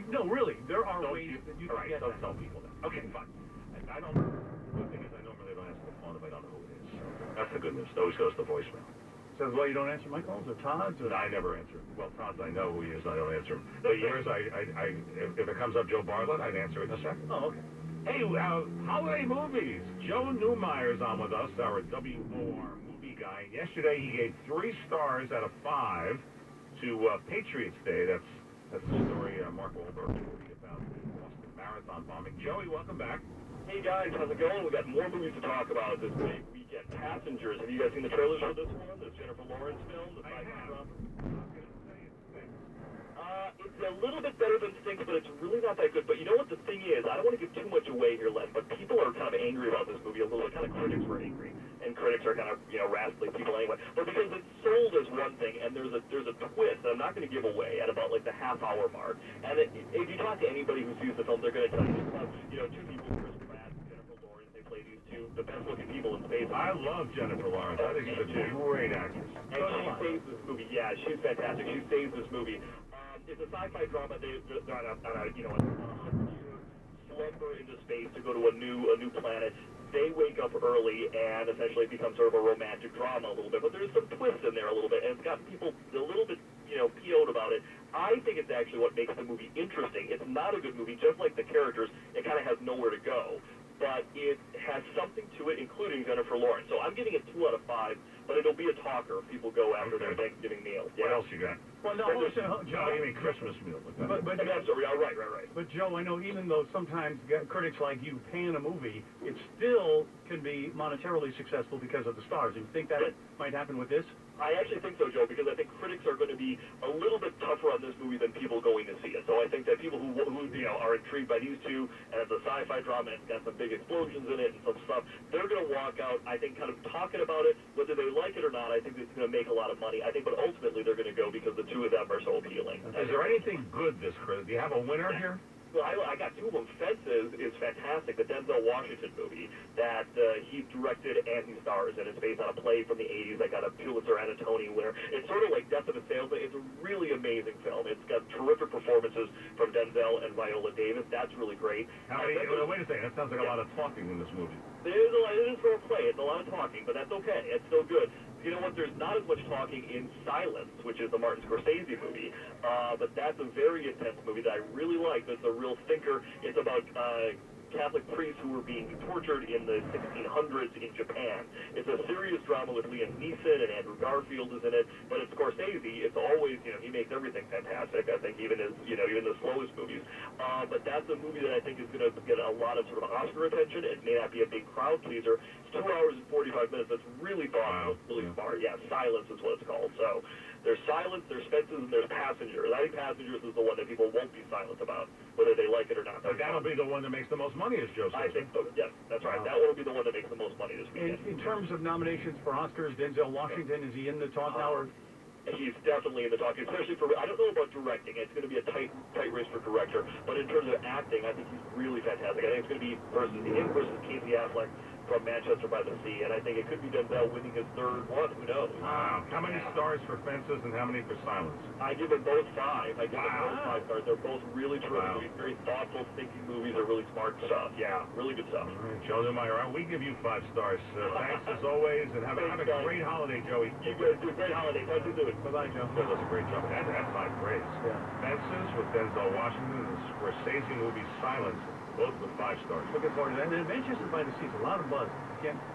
No, really, there are ways that you All can right, get don't that. tell people that. Okay, fine. I don't... The thing is, I normally don't answer the phone if I don't know who it is. So that's the good news. It always goes to voicemail. So, well, you don't answer my calls or Todd's? Or... I never answer. Well, Todd's, I know who he is, and I don't answer him. But yours, if it comes up Joe Bartlett, I'd answer it in a second. Oh, okay. Hey, holiday movies. Joe Newmeyer's on with us, our WOR movie guy. Yesterday, he gave 3 stars out of 5 to Patriots Day. That's the story Mark Wahlberg movie about the Boston Marathon bombing. Joey, welcome back. Hey guys, how's it going? We got more movies to talk about this big weekend. Passengers. Have you guys seen the trailers for this one? The Jennifer Lawrence film? The It's a little bit better than Stinks, but it's really not that good. But you know what the thing is? I don't want to give too much away here, Len, but people are kind of angry about this movie a little bit. Kind of critics were angry. And critics are kind of, rascally people anyway. But because it's sold as one thing, and there's a twist that I'm not going to give away at about, like, the half-hour mark. And if you talk to anybody who sees the film, they're going to tell you it's about, 2 people, Chris Pratt and Jennifer Lawrence. They play these 2 the best-looking people in space. I love Jennifer Lawrence. I think she's a great actress. And she saves this movie. Yeah, she's fantastic. She saves this movie. It's a sci-fi drama. They're on a 100-year slumber into space to go to a new planet. They wake up early, and essentially it becomes sort of a romantic drama a little bit. But there's some twists in there a little bit, and it's got people a little bit, PO'd about it. I think it's actually what makes the movie interesting. It's not a good movie, just like the characters. It kind of has nowhere to go. But it has something to it, including Jennifer Lawrence. So I'm giving it 2 out of 5, but it'll be a talker if people go after their Thanksgiving meal. What else you got? Well, no, Joe, you mean Christmas meal. But I'm sorry, right. But Joe, I know even though sometimes critics like you pan a movie, it still can be monetarily successful because of the stars. Do you think that might happen with this? I actually think so, Joe, because I think critics are going to be a little bit tougher on this movie than people going to see it. So I think that people who are intrigued by these two, and it's a sci-fi drama, and it's got some big explosions in it and some stuff, they're going to walk out, I think, kind of talking about it. Whether they like it or not, I think it's going to make a lot of money. I think, but ultimately they're going to go because the two of them are so appealing. Is there anything good this Christmas? Do you have a winner here? Well, I got 2 of them. Fences is fantastic. The Denzel Washington movie that he directed and he stars in. It's based on a play from the 80s that got a Pulitzer and a Tony winner. It's sort of like Death of a Salesman. It's a really amazing film. It's got terrific performances from Denzel and Viola Davis. That's really great. Wait a second. That sounds like a lot of talking in this movie. It is for a play. It's a lot of talking, but that's okay. It's still good. You know what? There's not as much talking in Silence, which is the Martin Scorsese movie, but that's a very intense movie that I really like. It's a real thinker. It's about Catholic priests who were being tortured in the 1600s in Japan. It's a serious drama with Liam Neeson and Andrew Garfield is in it, but it's Scorsese. It's always, he makes everything fantastic. I think even the slowest movies. But that's a movie that I think is going to get a lot of sort of Oscar attention. It may not be a big crowd pleaser. It's 2 hours and 45 minutes. That's really thoughtful. It's really smart. Yeah, Silence is what it's called. So there's Silence, there's Fences, and there's Passengers. I think Passengers is the one that people won't be silent about, whether they like it or not. That'll be the one that makes the most money, as Joe says. I think so. Yes, that's right. That will be the one that makes the most money this weekend. In terms of nominations for Oscars, Denzel Washington, is he in the talk now? Or? He's definitely in the talk, especially for, I don't know about directing. It's going to be a tight race for director, but in terms of acting, I think he's really fantastic. I think it's going to be him versus Casey Affleck from Manchester by the Sea, and I think it could be Denzel winning his 3rd one. Who knows? Wow. How many stars for Fences and how many for Silence? I give them both 5. I give them both 5 stars. They're both really terrific, very thoughtful, thinking movies. They're really smart stuff. Yeah, really good stuff. All right, Joe Newmeyer, we give you 5 stars. Thanks as always, and have a great holiday, Joey. You guys do a great holiday. Talk to you soon. Bye-bye, Joe. Joe does a great job. That's high praise. Yeah. Fences with Denzel Washington and the Scorsese movie Silence, both with 5 stars. Looking forward to that. And Manchester by the Sea is a lot of buzz.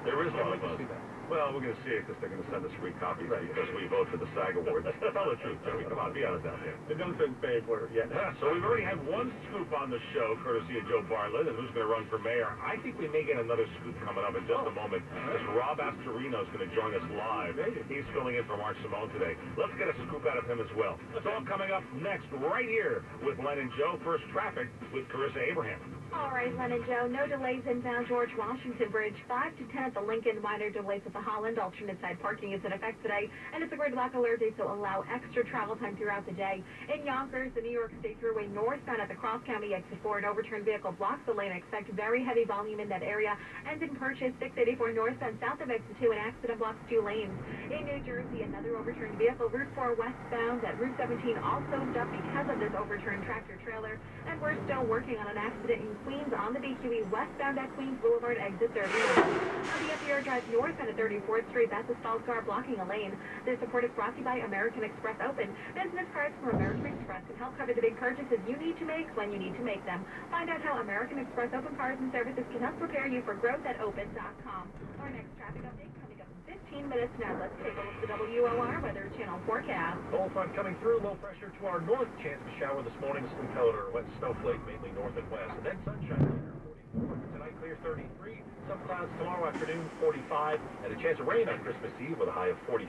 There is a lot of buzz. Well, we're going to see it because they're going to send us free copies because we vote for the SAG Awards. Tell the truth, Joey. Come on, be honest out there. They don't pay for it yet. So we've already had one scoop on the show, courtesy of Joe Bartlett, and who's going to run for mayor. I think we may get another scoop coming up in just a moment, because Rob Astorino is going to join us live. He's filling in for Mark Simone today. Let's get a scoop out of him as well. It's all coming up next right here with Len and Joe. First traffic with Carissa Abraham. All right, Len and Joe, no delays inbound George Washington Bridge, 5 to 10 at the Lincoln, minor delays at the Holland. Alternate side parking is in effect today, and it's a grid lock alert day, so allow extra travel time throughout the day. In Yonkers, the New York State Thruway northbound at the Cross County exit 4, an overturned vehicle blocks the lane. Expect very heavy volume in that area. And in Purchase, 684 northbound south of exit 2, an accident blocks 2 lanes. In New Jersey, another overturned vehicle, Route 4 westbound at Route 17, also stopped because of this overturned tractor trailer. And we're still working on an accident in Queens on the BQE westbound at Queens Boulevard exit 31. On the FDR Drive northbound at 34th Street, that's a stalled car blocking a lane. This report is brought to you by American Express Open. Business cards from American Express can help cover the big purchases you need to make when you need to make them. Find out how American Express Open Cards and Services can help prepare you for growth at open.com. Our next traffic update coming up in 15 minutes now. Let's take a look at the WOR Weather Channel forecast. Cold front coming through, low pressure to our north. Chance of a shower this morning, sleet coat or wet snowflake, mainly north and west. And then sunshine later, 44. Tonight clear 33. Some clouds tomorrow afternoon, 45. And a chance of rain on Christmas Eve with a high of 46.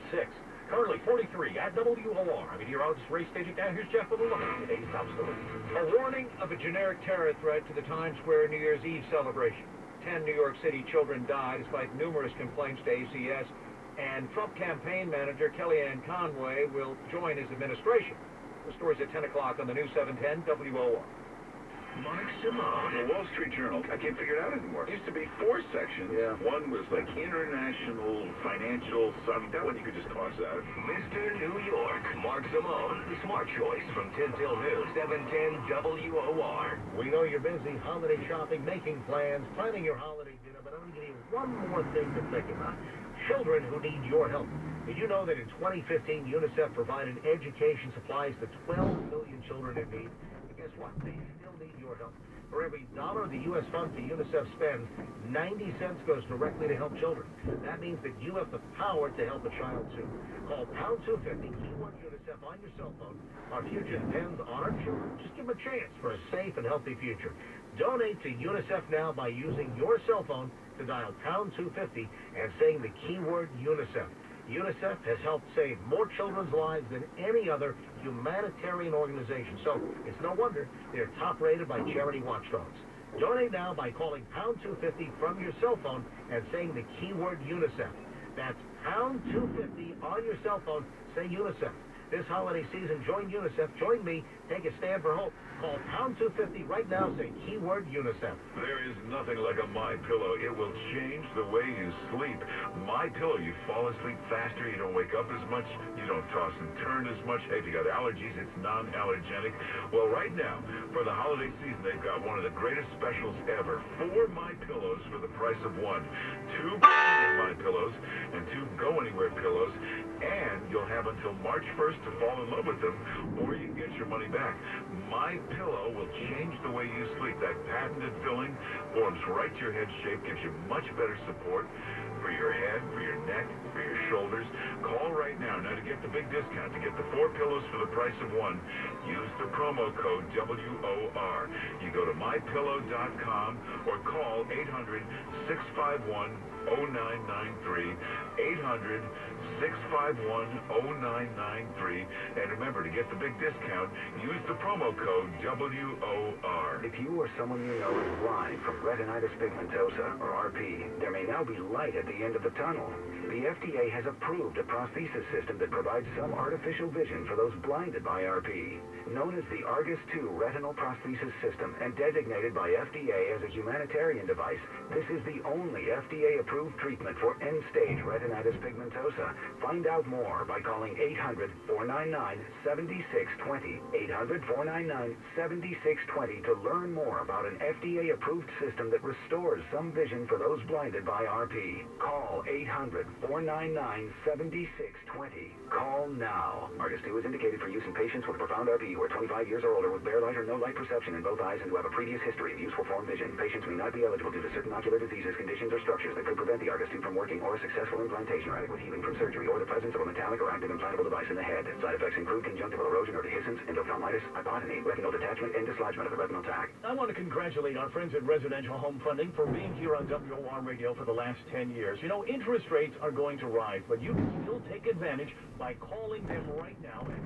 Currently 43 at WOR. I'm meteorologist Ray Staging. Now here's Jeff with a look at today's top story. A warning of a generic terror threat to the Times Square New Year's Eve celebration. 10 New York City children died despite numerous complaints to ACS. And Trump campaign manager Kellyanne Conway will join his administration. The story's at 10 o'clock on the new 710 WOR. Mark Simone. The Wall Street Journal. I can't figure it out anymore. It used to be 4 sections. Yeah. One was like international, financial, some. That one you could just toss out. Mr. New York, Mark Simone, the smart choice from 10 till noon, 710 WOR. We know you're busy holiday shopping, making plans, planning your holiday dinner, but I'm going to give you one more thing to think about. Children who need your help. Did you know that in 2015, UNICEF provided education supplies to 12 million children in need? And guess what? They still need your help. For every dollar the U.S. fund to UNICEF spends, 90 cents goes directly to help children. That means that you have the power to help a child, too. Call pound 250, keyword UNICEF on your cell phone. Our future depends on our children. Just give them a chance for a safe and healthy future. Donate to UNICEF now by using your cell phone to dial pound 250 and saying the keyword UNICEF. UNICEF has helped save more children's lives than any other humanitarian organization. So it's no wonder they're top-rated by charity watchdogs. Donate now by calling pound 250 from your cell phone and saying the keyword UNICEF. That's pound 250 on your cell phone. Say UNICEF. This holiday season, join UNICEF. Join me. Take a stand for hope. Call pound 250 right now. Say keyword UNICEF. There is nothing like a MyPillow. It will change the way you sleep. MyPillow, you fall asleep faster. You don't wake up as much. You don't toss and turn as much. Hey, if you got allergies, it's non-allergenic. Well, right now, for the holiday season, they've got one of the greatest specials ever. 4 MyPillows for the price of 1. 2 MyPillows and 2 Go-Anywhere pillows. And you'll have until March 1st to fall in love with them, or you can get your money back. MyPillow will change the way you sleep. That patented filling forms right to your head shape, gives you much better support for your head, for your neck, for your shoulders. Call right now to get the big discount. To get the 4 pillows for the price of 1, use the promo code WOR. You go to mypillow.com or call 800-651-0993, 800-651-0993. And remember, to get the big discount, use the promo code WOR. If you or someone you know is blind from retinitis pigmentosa, or RP, there may now be light at the end of the tunnel. The FDA has approved a prosthesis system that provides some artificial vision for those blinded by RP. Known as the Argus II Retinal Prosthesis System and designated by FDA as a humanitarian device, this is the only FDA-approved treatment for end-stage retinitis pigmentosa. Find out more by calling 800-499-7620, 800-499-7620 to learn more about an FDA-approved system that restores some vision for those blinded by RP. Call 800-499-7620. Call now. Argus II is indicated for use in patients with profound RP who are 25 years or older with bare light or no light perception in both eyes and who have a previous history of useful form vision. Patients may not be eligible due to certain ocular diseases, conditions, or structures that could prevent the Argus II from working, or a successful implantation or adequate healing from surgery, or the presence of a metallic or active implantable device in the head. Side effects include conjunctival erosion or dehiscence, endophthalmitis, hypotony, retinal detachment, and dislodgement of the retinal tag. I want to congratulate our friends at Residential Home Funding for being here on WOR Radio for the last 10 years. You know, interest rates are going to rise, but you can still take advantage by calling them right now at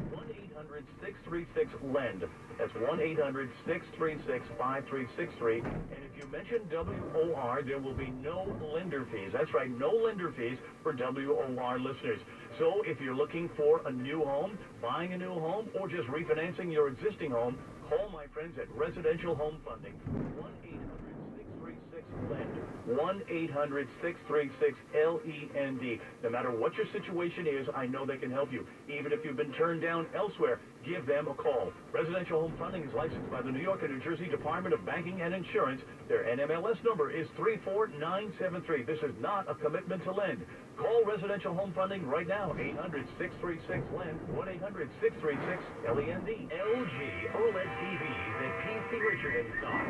1-800-636-LEND. That's 1-800-636-5363. And if you mention WOR, there will be no lender fees. That's right, no lender fees for WOR listeners. So if you're looking for a new home, buying a new home, or just refinancing your existing home, call my friends at Residential Home Funding. 1-800-636-LEND. 1-800-636-LEND. No matter what your situation is, I know they can help you. Even if you've been turned down elsewhere, give them a call. Residential Home Funding is licensed by the New York and New Jersey Department of Banking and Insurance. Their NMLS number is 34973. This is not a commitment to lend. Call Residential Home Funding right now. 800-636-LEND. 1-800-636-LEND. LG OLED TVs at PC Richard and Son.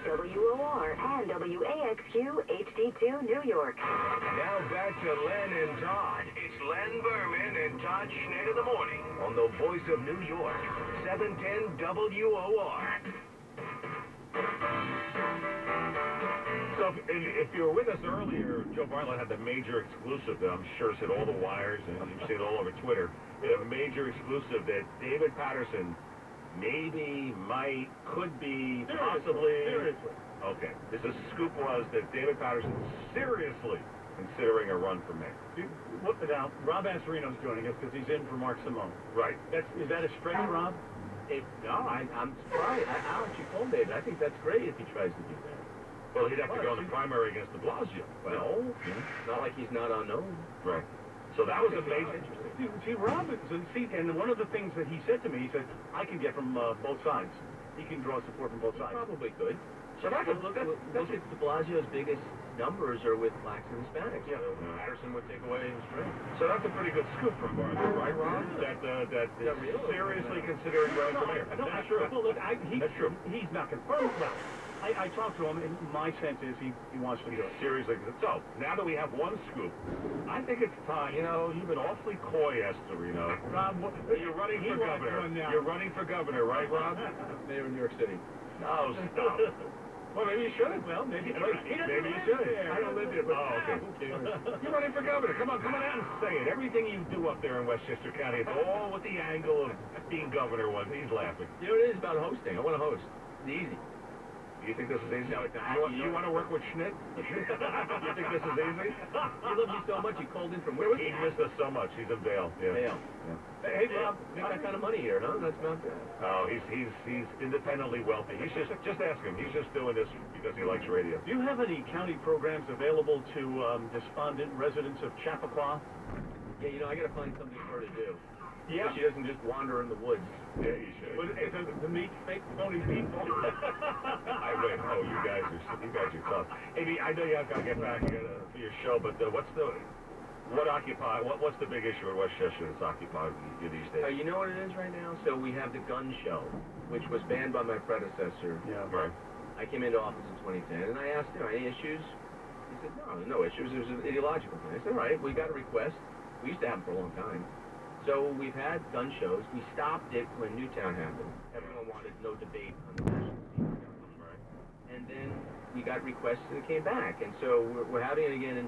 WOR and WAXQ HD2 New York. Now back to Len and Todd. It's Len Berman and Todd Schnitt in the morning on the voice of New York, 710 WOR. So if you were with us earlier, Joe Bartlett had the major exclusive that I'm sure hit all the wires, and you've seen it all over Twitter. He had a major exclusive that David Patterson maybe, might, could be, possibly. Seriously. Okay. The scoop was that David Patterson is seriously considering a run for mayor. Now, Rob Astorino's joining us because he's in for Mark Simone. Right. Is that a stretch, Rob? No, I'm surprised. I'll let you call David. I think that's great if he tries to do that. Well, he'd have to go in the primary against de Blasio. Well, it's not like he's not unknown. Right. So that was amazing. See, Robinson, and one of the things that he said to me, he said, I can get from both sides. He can draw support from both sides. Probably could. So that's look at de Blasio's biggest numbers are with blacks and Hispanics. Yeah. Patterson would take away his strength. So that's a pretty good scoop from Bartlett, right, Rob? That is seriously considering running for mayor. No, That's true. Well, look, That's true. He's not confirmed. Well, I talked to him, and my sense is he wants to do it. Seriously. So, now that we have one scoop, I think it's time. You know, you've been awfully coy, Estorino. Rob, you're running for governor. You're running for governor, right, Rob? Mayor of New York City. No, stop. Well, maybe you shouldn't. Well, maybe you should. I don't live there, but okay. You're running for governor. Come on out and say it. Everything you do up there in Westchester County, it's all with the angle of being governor. He's laughing. You know what it is about hosting? I want to host. It's easy. You think this is easy? No, you want to work with Schmidt? You think this is easy? He loves you so much, he called in from where was he? He missed us so much. He's in Vail. Yeah. Vail. Yeah. Hey, Rob, make that kind of money here, huh? That's not bad. Oh, he's independently wealthy. He's just ask him. He's just doing this because he likes radio. Do you have any county programs available to despondent residents of Chappaqua? Yeah, you know, I got to find something for her to do. Yeah. So she doesn't just wander in the woods. Yeah, you should. To meet fake phony people. I win. Oh, you guys are tough. Amy, I know you have got to get back for your show, but what's the big issue in Westchester that's occupying you these days? You know what it is right now? So we have the gun show, which was banned by my predecessor. Yeah. Right. I came into office in 2010, and I asked him, any issues? He said, no issues. It was an ideological thing. I said, all right, we got a request. We used to have them for a long time. So we've had gun shows. We stopped it when Newtown happened. Everyone wanted no debate on the national scene. Right. And then we got requests and it came back. And so we're having it again in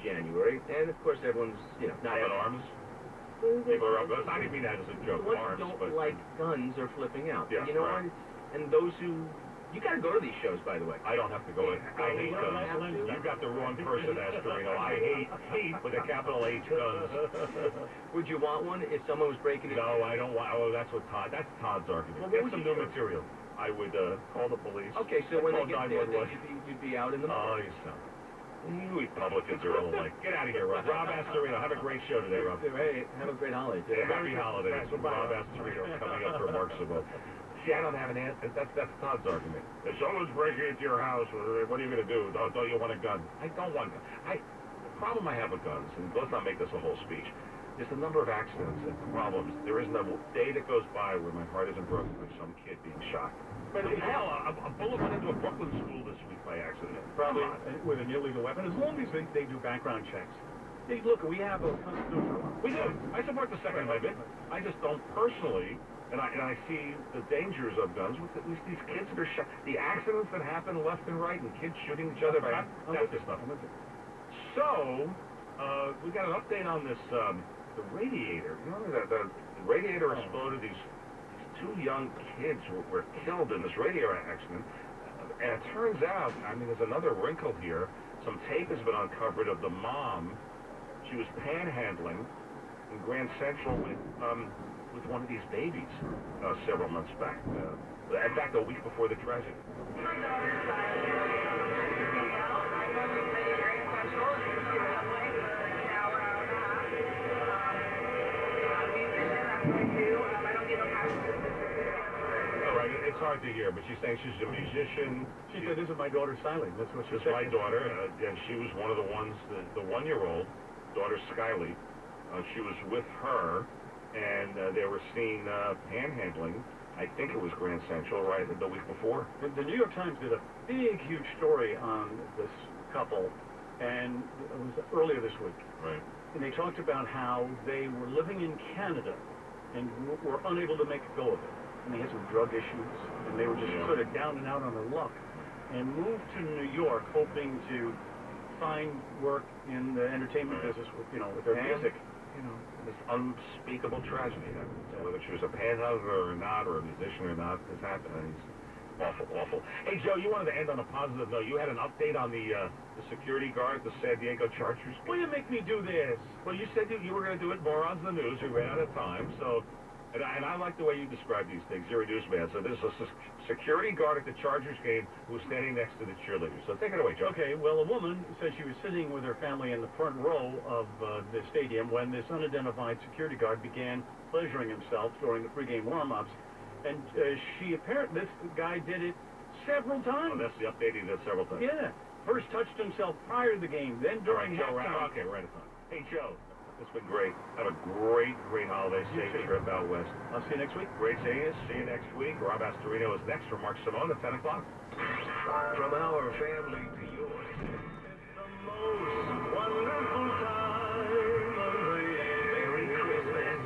January. And of course everyone's, not up in arms. People are up. I didn't mean that as a joke. The ones who don't like guns are flipping out. Yeah, you know what? And those who... You got to go to these shows, by the way. I don't have to go in. I hate guns. You got the wrong person, Estorino. I hate with a capital H guns. Would you want one if someone was breaking it? No, I don't want. Oh, that's Todd's argument. Get some new material. I would call the police. Okay, so when they get there, you'd be out in the... Oh, you son. You Republicans are all like, get out of here, Rob. Rob Astorino, have a great show today, Rob. Hey, have a great holiday. Yeah, happy holidays. Rob Astorino coming up for Mark Sabo. See, I don't have an answer. That's Todd's argument. If someone's breaking into your house, what are you going to do? Don't you want a gun? I don't want a gun. The problem I have with guns, and let's not make this a whole speech, is the number of accidents and problems. There isn't a day that goes by where my heart isn't broken by some kid being shot. But hell, a bullet went into a Brooklyn school this week by accident. Probably with an illegal weapon, as long as they do background checks. Hey, look, we have a constitutional... We do. I support the Second Amendment. I just don't personally... And I see the dangers of guns with at least these kids that are shot. The accidents that happen left and right and kids shooting each other. That's just stuff. So, we got an update on this, the radiator. You know, the radiator exploded. These two young kids were killed in this radiator accident. And it turns out, I mean, there's another wrinkle here. Some tape has been uncovered of the mom. She was panhandling in Grand Central with one of these babies several months back. In fact, a week before the tragedy. All right, it's hard to hear, but she's saying she's a musician. She said, this is my daughter, Skyly. That's what she said. This is my daughter, and she was one of the ones, the one-year-old, daughter Skyly. She was with her, and they were seen panhandling. I think it was Grand Central, right, the week before. The New York Times did a big, huge story on this couple, and it was earlier this week. Right. And they talked about how they were living in Canada and were unable to make a go of it. And they had some drug issues, and they were just sort of down and out on their luck, and moved to New York hoping to find work in the entertainment business with, with their music. This unspeakable tragedy happened. So whether she was a panhandler or not, or a musician or not, this happened. And it's awful, awful. Hey, Joe, you wanted to end on a positive note. You had an update on the security guard at the San Diego Chargers. Will you make me do this? Well, you said you were going to do it more on the news. We ran out of time, so And I like the way you describe these things. You're a newsman. So there's a security guard at the Chargers game who was standing next to the cheerleaders. So take it away, Joe. Okay, well, a woman said she was sitting with her family in the front row of the stadium when this unidentified security guard began pleasuring himself during the pregame warm-ups. And this guy did it several times. Oh, that's the update. He did several times. Yeah. First touched himself prior to the game, then during halftime. Okay, right at time. Hey, Joe. It's been great. Have a great holiday. Safe trip out west. I'll see you next week. Great seeing you. See you next week. Rob Astorino is next for Mark Simone at 10 o'clock. From our family to yours, it's the most wonderful time of the year. Merry Christmas.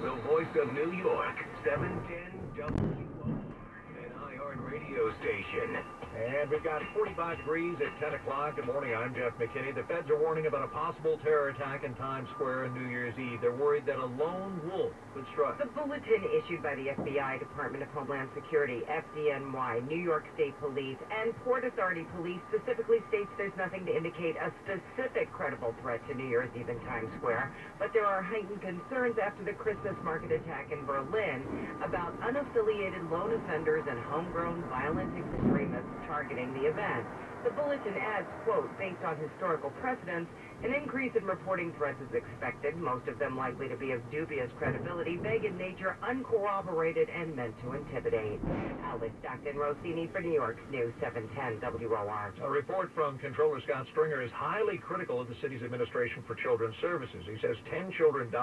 The voice of New York, 710 WOR, an iHeart radio station. And we've got 45 degrees at 10 o'clock. Good morning, I'm Jeff McKinney. The feds are warning about a possible terror attack in Times Square on New Year's Eve. They're worried that a lone wolf could strike. The bulletin issued by the FBI, Department of Homeland Security, FDNY, New York State Police, and Port Authority Police specifically states there's nothing to indicate a specific credible threat to New Year's Eve in Times Square, but there are heightened concerns after the Christmas market attack in Berlin about unaffiliated lone offenders and homegrown violent extremists targeting the event. The bulletin adds, quote, based on historical precedents, an increase in reporting threats is expected, most of them likely to be of dubious credibility, vague in nature, uncorroborated, and meant to intimidate. Alex Stockton-Rossini for New York's News 710 WOR. A report from Controller Scott Stringer is highly critical of the city's administration for children's services. He says 10 children died